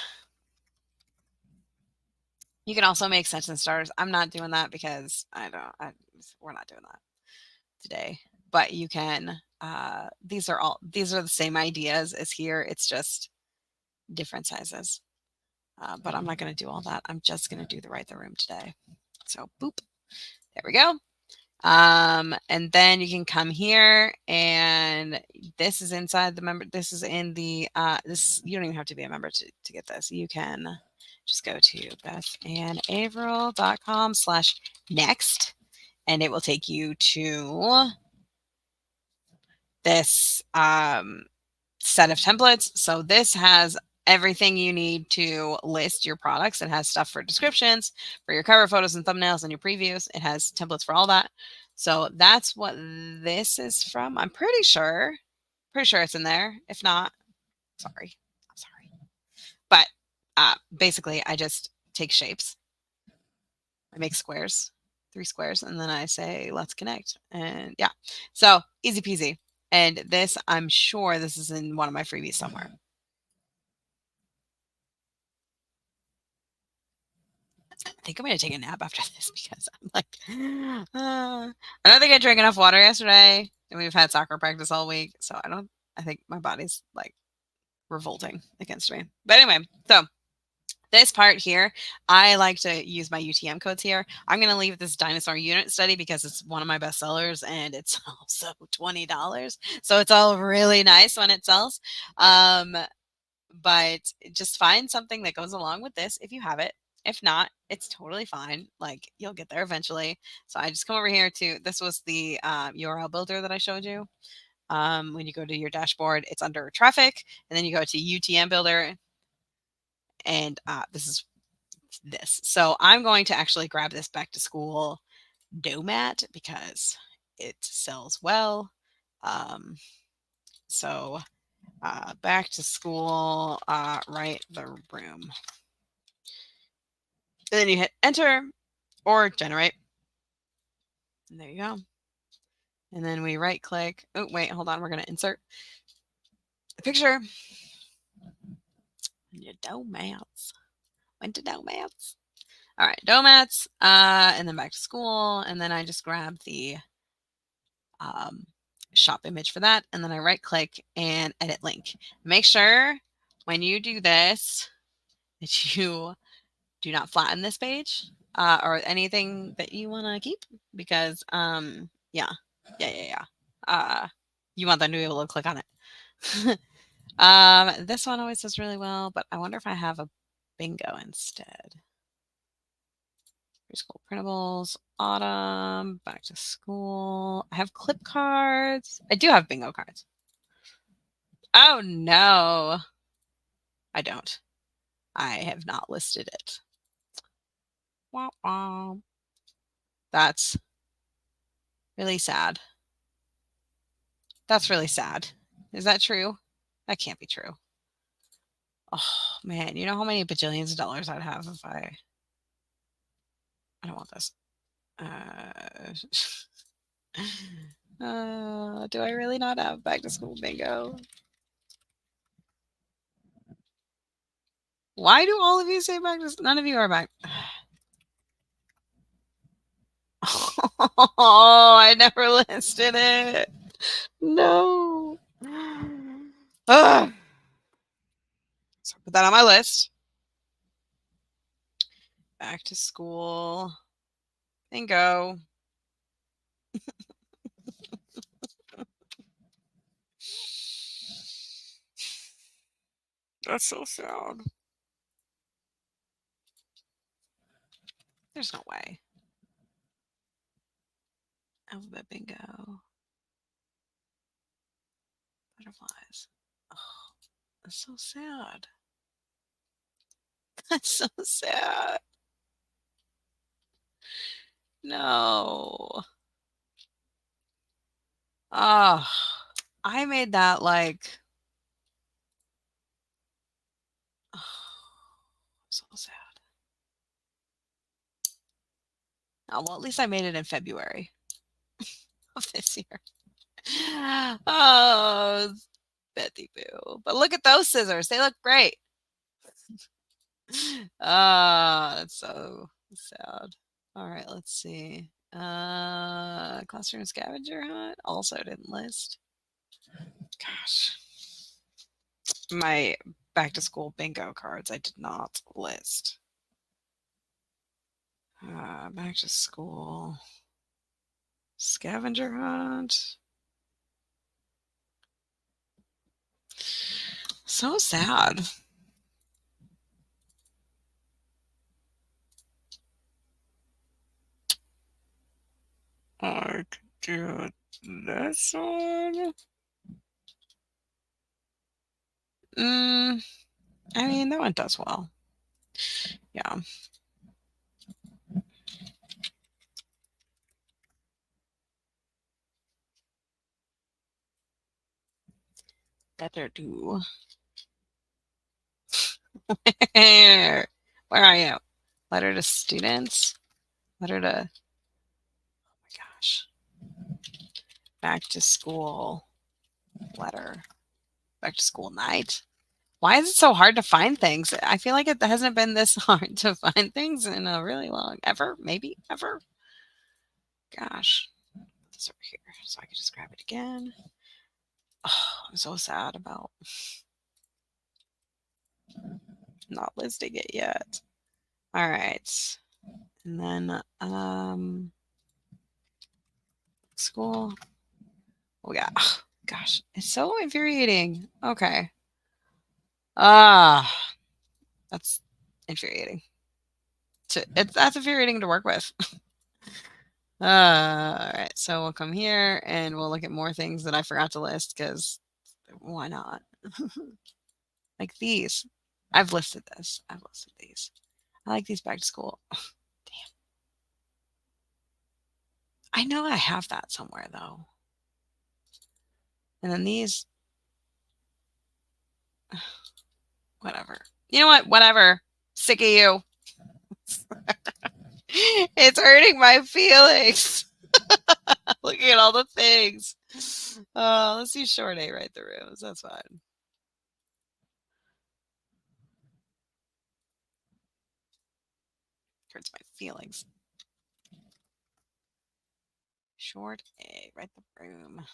S1: You can also make sentence starters. I'm not doing that because we're not doing that today. But you can. These are the same ideas as here. It's just different sizes. But I'm not going to do all that. I'm just going to do the Write the Room today. So boop. There we go. And then you can come here and this is inside the member. This is in the, you don't even have to be a member to get this. You can just go to bethandaverill.com/next and it will take you to this, set of templates. So this has everything you need to list your products. It has stuff for descriptions, for your cover photos and thumbnails and your previews. It has templates for all that. So that's what this is from. I'm pretty sure it's in there. If not, sorry. I'm sorry. But basically, I just take shapes. I make squares, 3 squares, and then I say, let's connect. And yeah, so easy peasy. And this, I'm sure this is in one of my freebies somewhere. I think I'm going to take a nap after this because I'm like, I don't think I drank enough water yesterday and we've had soccer practice all week. So I think my body's like revolting against me. But anyway, so This part here, I like to use my UTM codes here. I'm going to leave this dinosaur unit study because it's one of my best sellers and it's also $20. So it's all really nice when it sells. Um, but just find something that goes along with this if you have it. If not, it's totally fine. Like you'll get there eventually. So I just come over here to this was the URL builder that I showed you. When you go to your dashboard, it's under traffic, and then you go to UTM builder, and this is this. So I'm going to actually grab this back to school domat because it sells well. Um, so back to school, write the room. And then you hit enter or generate. And there you go. And then we right click. Oh, wait, hold on. We're going to insert the picture. And your domats. Went to domats. All right, domats. And then back to school. And then I just grab the shop image for that. And then I right click and edit link. Make sure when you do this that you do not flatten this page or anything that you want to keep because yeah. You want them to be able to click on it. This one always does really well, but I wonder if I have a bingo instead. Preschool printables, autumn, back to school. I have clip cards. I do have bingo cards. Oh no, I don't. I have not listed it. Wah, wah. That's really sad. That's really sad. Is that true? That can't be true. Oh man, you know how many bajillions of dollars I'd have if I don't want this. Do I really not have back to school bingo? Why do all of you say back to school? None of you are back. Oh, I never listed it. No. Ugh. So put that on my list. Back to school. Bingo. That's so sad. There's no way. Alphabet bingo. Butterflies. Oh, that's so sad. That's so sad. No. Oh, I made that like. Oh, so sad. Oh, well, at least I made it in February of this year. Oh, Bethy Boo. But look at those scissors. They look great. Ah, that's so sad. All right, let's see. Classroom scavenger hunt also didn't list. Gosh. My back to school bingo cards I did not list. Back to school scavenger hunt. So sad. I could do this one. I mean, that one does well. Yeah. Better do. Where are you? Letter to students? Letter to, oh my gosh. Back to school letter. Back to school night. Why is it so hard to find things? I feel like it hasn't been this hard to find things in a really long, maybe ever. Gosh. This over here. So I can just grab it again. Oh, I'm so sad about. Not listing it yet. All right. And then school. Oh yeah. Gosh, it's so infuriating. Okay. Ah, that's infuriating. That's infuriating to work with. All right. So we'll come here and we'll look at more things that I forgot to list because why not? Like these. I've listed this. I've listed these. I like these back to school. Damn. I know I have that somewhere though. And then these. Whatever. You know what? Whatever. Sick of you. It's hurting my feelings. Looking at all the things. Let's do short A right the rooms. That's fine. Hurts my feelings. Short A right the room.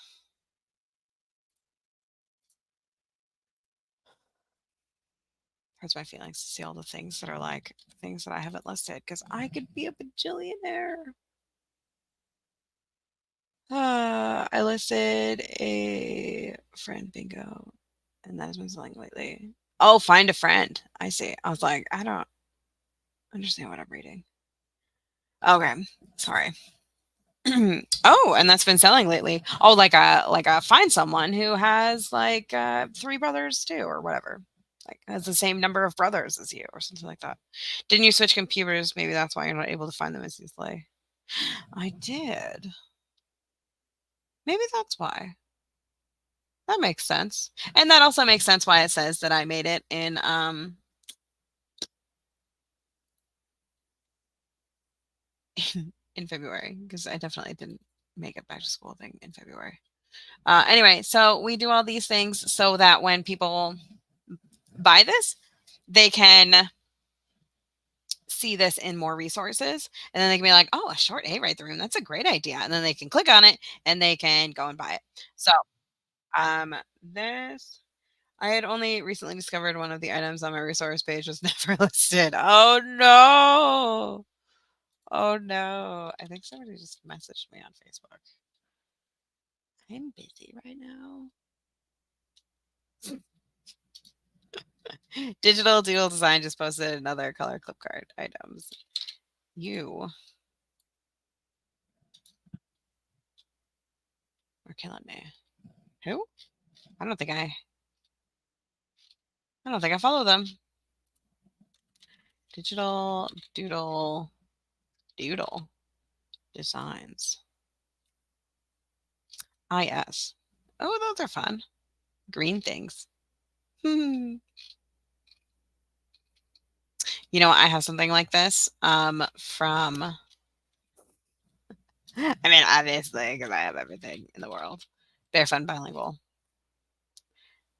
S1: Hurts my feelings to see all the things that are like things that I haven't listed because I could be a bajillionaire. I listed a friend bingo, and that has been selling lately. Oh, find a friend. I see. I was like, I don't understand what I'm reading. Okay, sorry. Oh, and that's been selling lately. Oh, like a find someone who has like 3 brothers too, or whatever. Like has the same number of brothers as you, or something like that. Didn't you switch computers? Maybe that's why you're not able to find them as easily. I did. Maybe that's why. That makes sense. And that also makes sense why it says that I made it in February, because I definitely didn't make a back to school thing in February. Anyway, so we do all these things so that when people buy this, they can see this in more resources, and then they can be like, oh, a short A right the room, that's a great idea, and then they can click on it and they can go and buy it. So this I had only recently discovered one of the items on my resource page was never listed. Oh no. Oh no. I think somebody just messaged me on Facebook. I'm busy right now. Digital Doodle Design just posted another color clip card items. You are killing me. Who? I don't think I follow them. Digital Doodle Designs. IS. Oh, those are fun. Green things. You know, I have something like this from, I mean, obviously, because I have everything in the world. They're fun bilingual.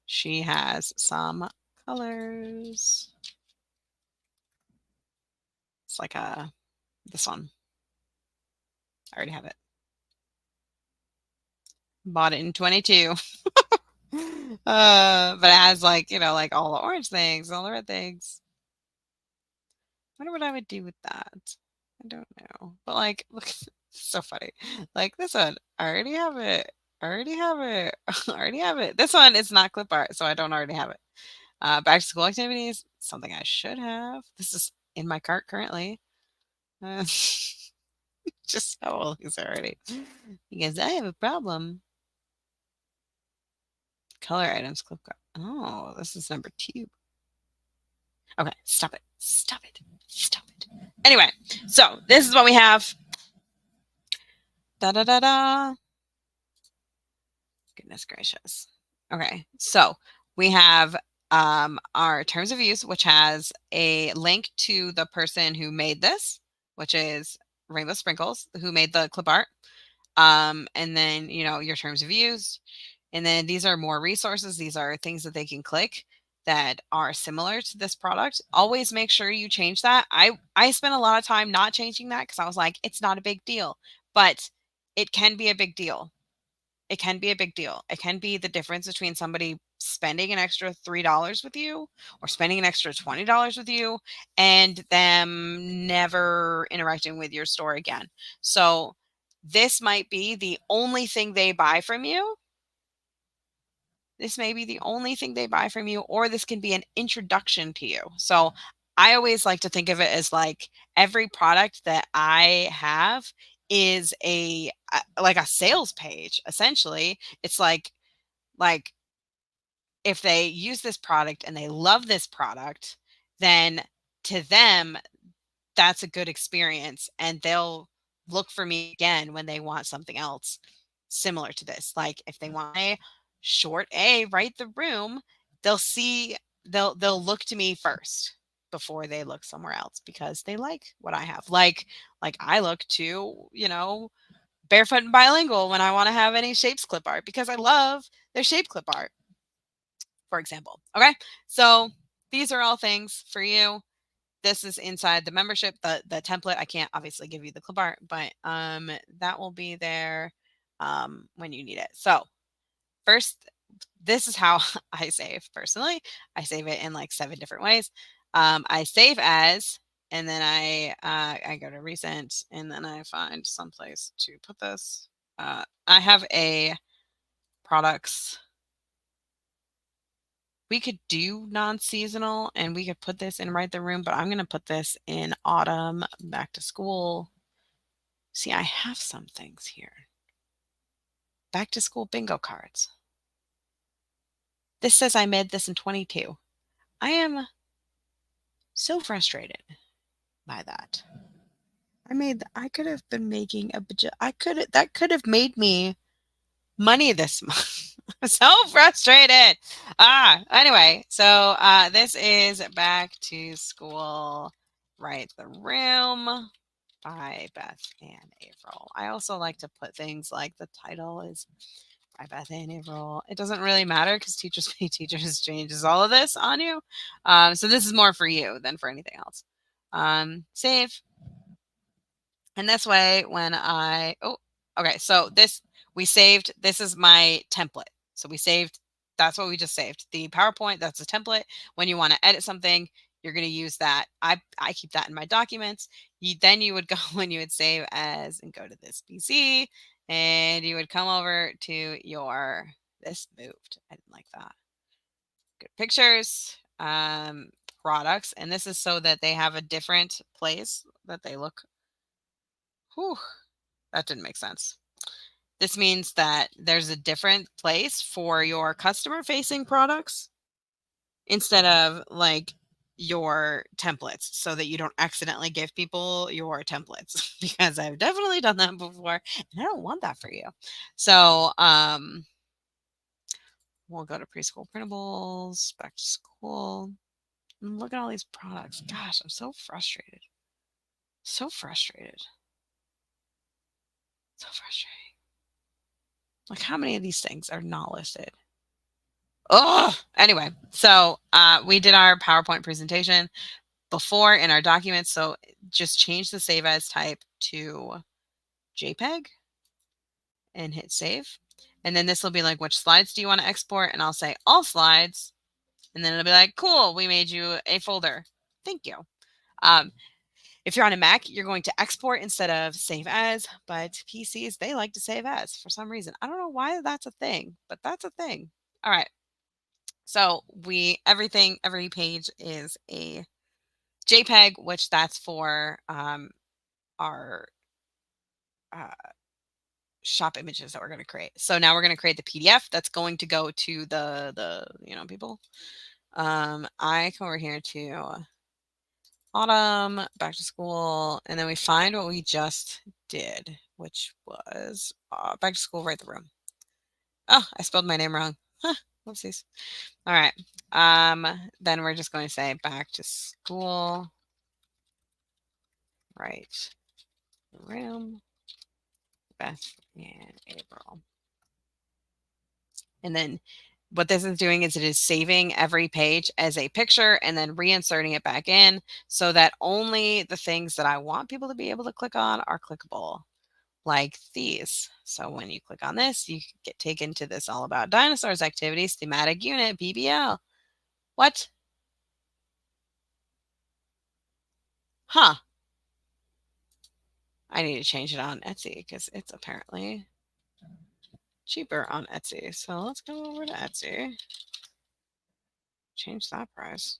S1: She has some colors. It's like this one. I already have it. Bought it in 22. But it has like, you know, like all the orange things, all the red things. I wonder what I would do with that. I don't know. But like, look, so funny. Like this one, I already have it. I already have it. I already have it. This one is not clip art, so I don't already have it. Back to school activities, something I should have. This is in my cart currently. Uh, just how old is it already? Because I have a problem. Color items, clip art. Oh, this is number 2. Okay, stop it. Stop it. Stop it. Anyway, so this is what we have. Da da da da. Goodness gracious. Okay, so we have our terms of use, which has a link to the person who made this, which is Rainbow Sprinkles, who made the clip art. And then, you know, your terms of use. And then these are more resources. These are things that they can click that are similar to this product. Always make sure you change that. I spent a lot of time not changing that because I was like, it's not a big deal, but it can be a big deal. It can be a big deal. It can be the difference between somebody spending an extra $3 with you or spending an extra $20 with you and them never interacting with your store again. So this might be the only thing they buy from you. This may be the only thing they buy from you, or this can be an introduction to you. So I always like to think of it as like every product that I have is a like a sales page essentially. It's like if they use this product and they love this product, then to them that's a good experience and they'll look for me again when they want something else similar to this. Like if they want a short A, write the room, they'll see they'll look to me first before they look somewhere else because they like what I have. Like I look to, Barefoot and Bilingual when I want to have any shapes clip art because I love their shape clip art, for example. Okay? So these are all things for you. This is inside the membership, the template. I can't obviously give you the clip art, but that will be there when you need it. So first, this is how I save personally. I save it in like 7 different ways. I save as, and then I go to recent, and then I find someplace to put this. I have a products. We could do non-seasonal and we could put this in Write the Room, but I'm going to put this in autumn, back to school. See, I have some things here. Back to school bingo cards. This says I made this in 22. I am so frustrated by that. I could have been making that could have made me money this month. I'm so frustrated. Anyway, so this is Back to School, Write the Room by Beth and Averill. I also like to put things like the title is by Beth and Averill. It doesn't really matter because Teachers Pay Teachers changes all of this on you. So this is more for you than for anything else. Save. And this way, when okay, so we saved, this is my template. So we saved, that's what we just saved. The PowerPoint, that's a template. When you want to edit something, you're going to use that. I keep that in my documents. Then you would go when you would save as and go to this PC and you would come over to this moved. I didn't like that. Good pictures, products. And this is so that they have a different place that they look. Whew, that didn't make sense. This means that there's a different place for your customer facing products instead of like your templates so that you don't accidentally give people your templates because I've definitely done that before and I don't want that for you. So, we'll go to preschool printables, back to school. And look at all these products. Gosh, I'm so frustrated. So frustrated. So frustrating. Like, how many of these things are not listed? Oh, anyway, so we did our PowerPoint presentation before in our documents. So just change the save as type to JPEG and hit save. And then this will be like, which slides do you want to export? And I'll say all slides. And then it'll be like, cool, we made you a folder. Thank you. If you're on a Mac, you're going to export instead of save as, but PCs, they like to save as for some reason. I don't know why that's a thing, but that's a thing. All right. So every page is a JPEG, which that's for our shop images that we're going to create. So now we're going to create the PDF that's going to go to the people. I come over here to autumn, back to school, and then we find what we just did, which was back to school, write the room. Oh, I spelled my name wrong. Huh, whoopsies. All right. Then we're just going to say back to school, write the room, Beth and Averill. And then what this is doing is it is saving every page as a picture and then reinserting it back in so that only the things that I want people to be able to click on are clickable. like these. So when you click on this, you get taken to this All About Dinosaurs activities thematic unit, BBL. What? Huh. I need to change it on Etsy because it's apparently cheaper on Etsy. So let's go over to Etsy. Change that price.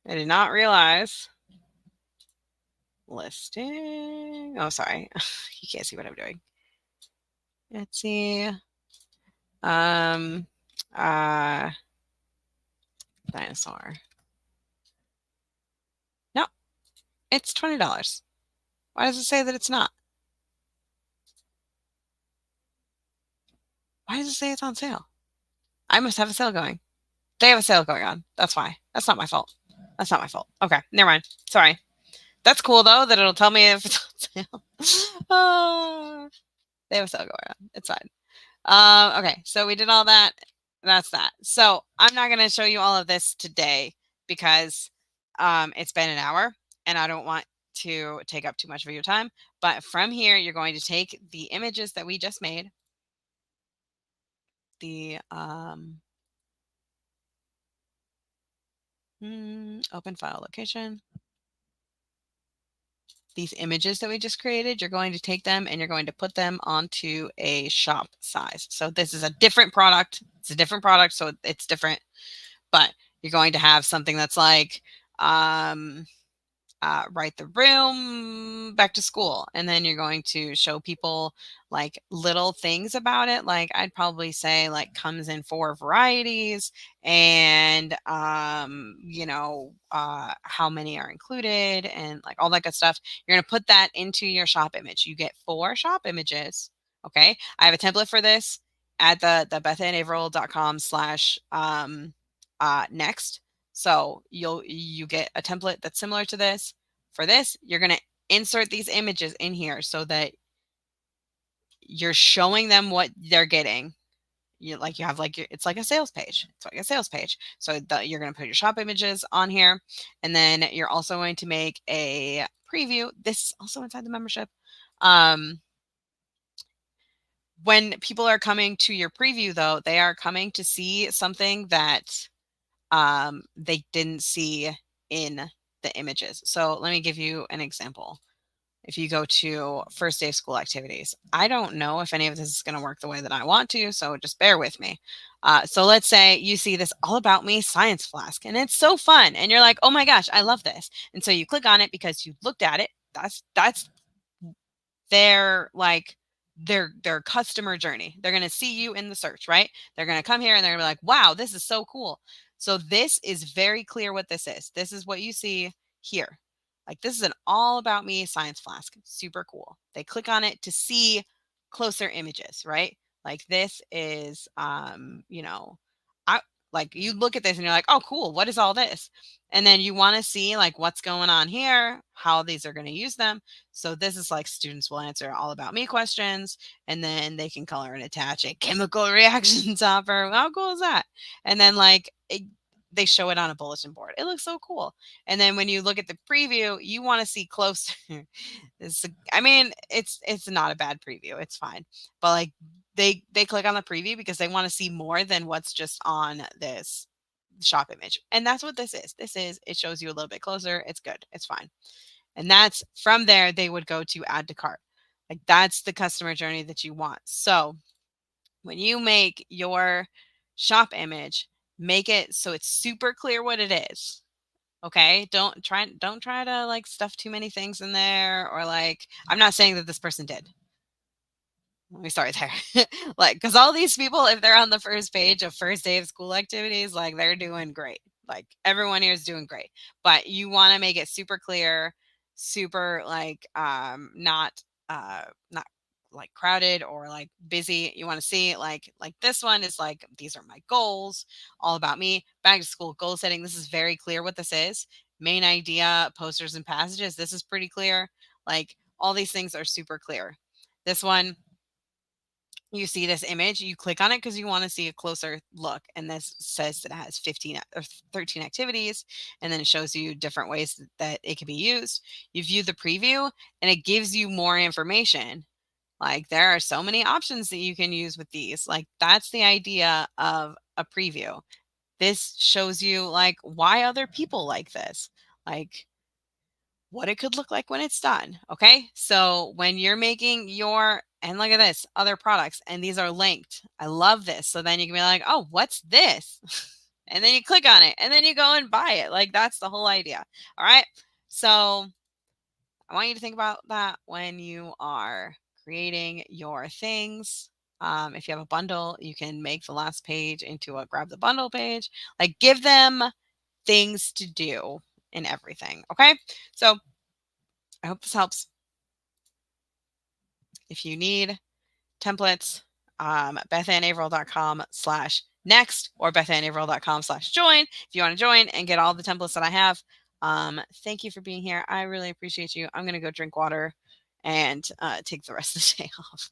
S1: I did not realize. Listing. Oh, sorry. You can't see what I'm doing. Etsy. Um, uh, dinosaur. No, it's $20. Why does it say that it's not? Why does it say it's on sale? I must have a sale going. They have a sale going on. That's why. That's not my fault. That's not my fault. Okay, never mind. Sorry. That's cool though that it'll tell me if it's on sale. Oh, they have a sale going on. It's fine. Okay, so we did all that. That's that. So I'm not going to show you all of this today because it's been an hour and I don't want to take up too much of your time. But from here, you're going to take the images that we just made, the open file location, these images that we just created, you're going to take them and you're going to put them onto a shop size. So this is a different product. It's a different product, so it's different. But you're going to have something that's like write the room back to school, and then you're going to show people like little things about it. Like I'd probably say like comes in 4 varieties, and how many are included, and like all that good stuff. You're going to put that into your shop image. You get 4 shop images. Okay, I have a template for this at the bethandaverill.com/next. So you get a template that's similar to this. For this, you're going to insert these images in here so that you're showing them what they're getting. You have it's like a sales page. It's like a sales page. So you're going to put your shop images on here, and then you're also going to make a preview. This is also inside the membership. When people are coming to your preview, though, they are coming to see something that they didn't see in the images. So let me give you an example. If you go to first day of school activities, I don't know if any of this is going to work the way that I want to, so just bear with me. So let's say you see this All About Me science flask, and it's so fun, and you're like, oh my gosh, I love this. And so you click on it because you looked at it. That's their their customer journey. They're going to see you in the search, right? They're going to come here and they're going to be like, wow, this is so cool. So this is very clear what this is. This is what you see here. Like this is an All About Me science flask. Super cool. They click on it to see closer images, right? Like this is I like you look at this and you're like, oh cool, what is all this? And then you want to see like what's going on here, how these are going to use them. So this is like students will answer All About Me questions, and then they can color and attach a chemical reaction topper. How cool is that? And then they show it on a bulletin board. It looks so cool. And then when you look at the preview, you want to see closer. It's not a bad preview. It's fine. But like they click on the preview because they want to see more than what's just on this shop image. And that's what this is. It shows you a little bit closer. It's good. It's fine. And that's from there, they would go to add to cart. Like that's the customer journey that you want. So when you make your shop image, make it so it's super clear what it is. Okay. Don't try to like stuff too many things in there, or like, I'm not saying that this person did. Let me start there. Like, because all these people, if they're on the first page of first day of school activities, like they're doing great. Like everyone here is doing great. But you want to make it super clear, super like not like crowded or like busy. You want to see like this one is like, these are my goals, All About Me, back to school goal setting. This is very clear what this is. Main idea, posters and passages. This is pretty clear. Like all these things are super clear. This one, You see this image, you click on it because you want to see a closer look. And this says that it has 15 or 13 activities. And then it shows you different ways that it can be used. You view the preview and it gives you more information. Like there are so many options that you can use with these. Like that's the idea of a preview. This shows you like why other people like this. Like what it could look like when it's done. Okay. So when you're making your, and look at this, other products, and these are linked. I love this. So then you can be like, oh, what's this? And then you click on it and then you go and buy it. Like that's the whole idea. All right. So I want you to think about that when you are creating your things. If you have a bundle, you can make the last page into a grab the bundle page. Like give them things to do in everything. Okay. So I hope this helps. If you need templates, bethanaverill.com/next or bethanaverill.com/join if you want to join and get all the templates that I have. Thank you for being here. I really appreciate you. I'm going to go drink water and take the rest of the day off.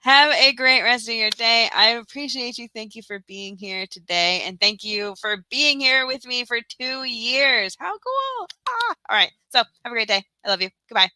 S1: Have a great rest of your day. I appreciate you. Thank you for being here today. And thank you for being here with me for 2 years. How cool. All right. So have a great day. I love you. Goodbye.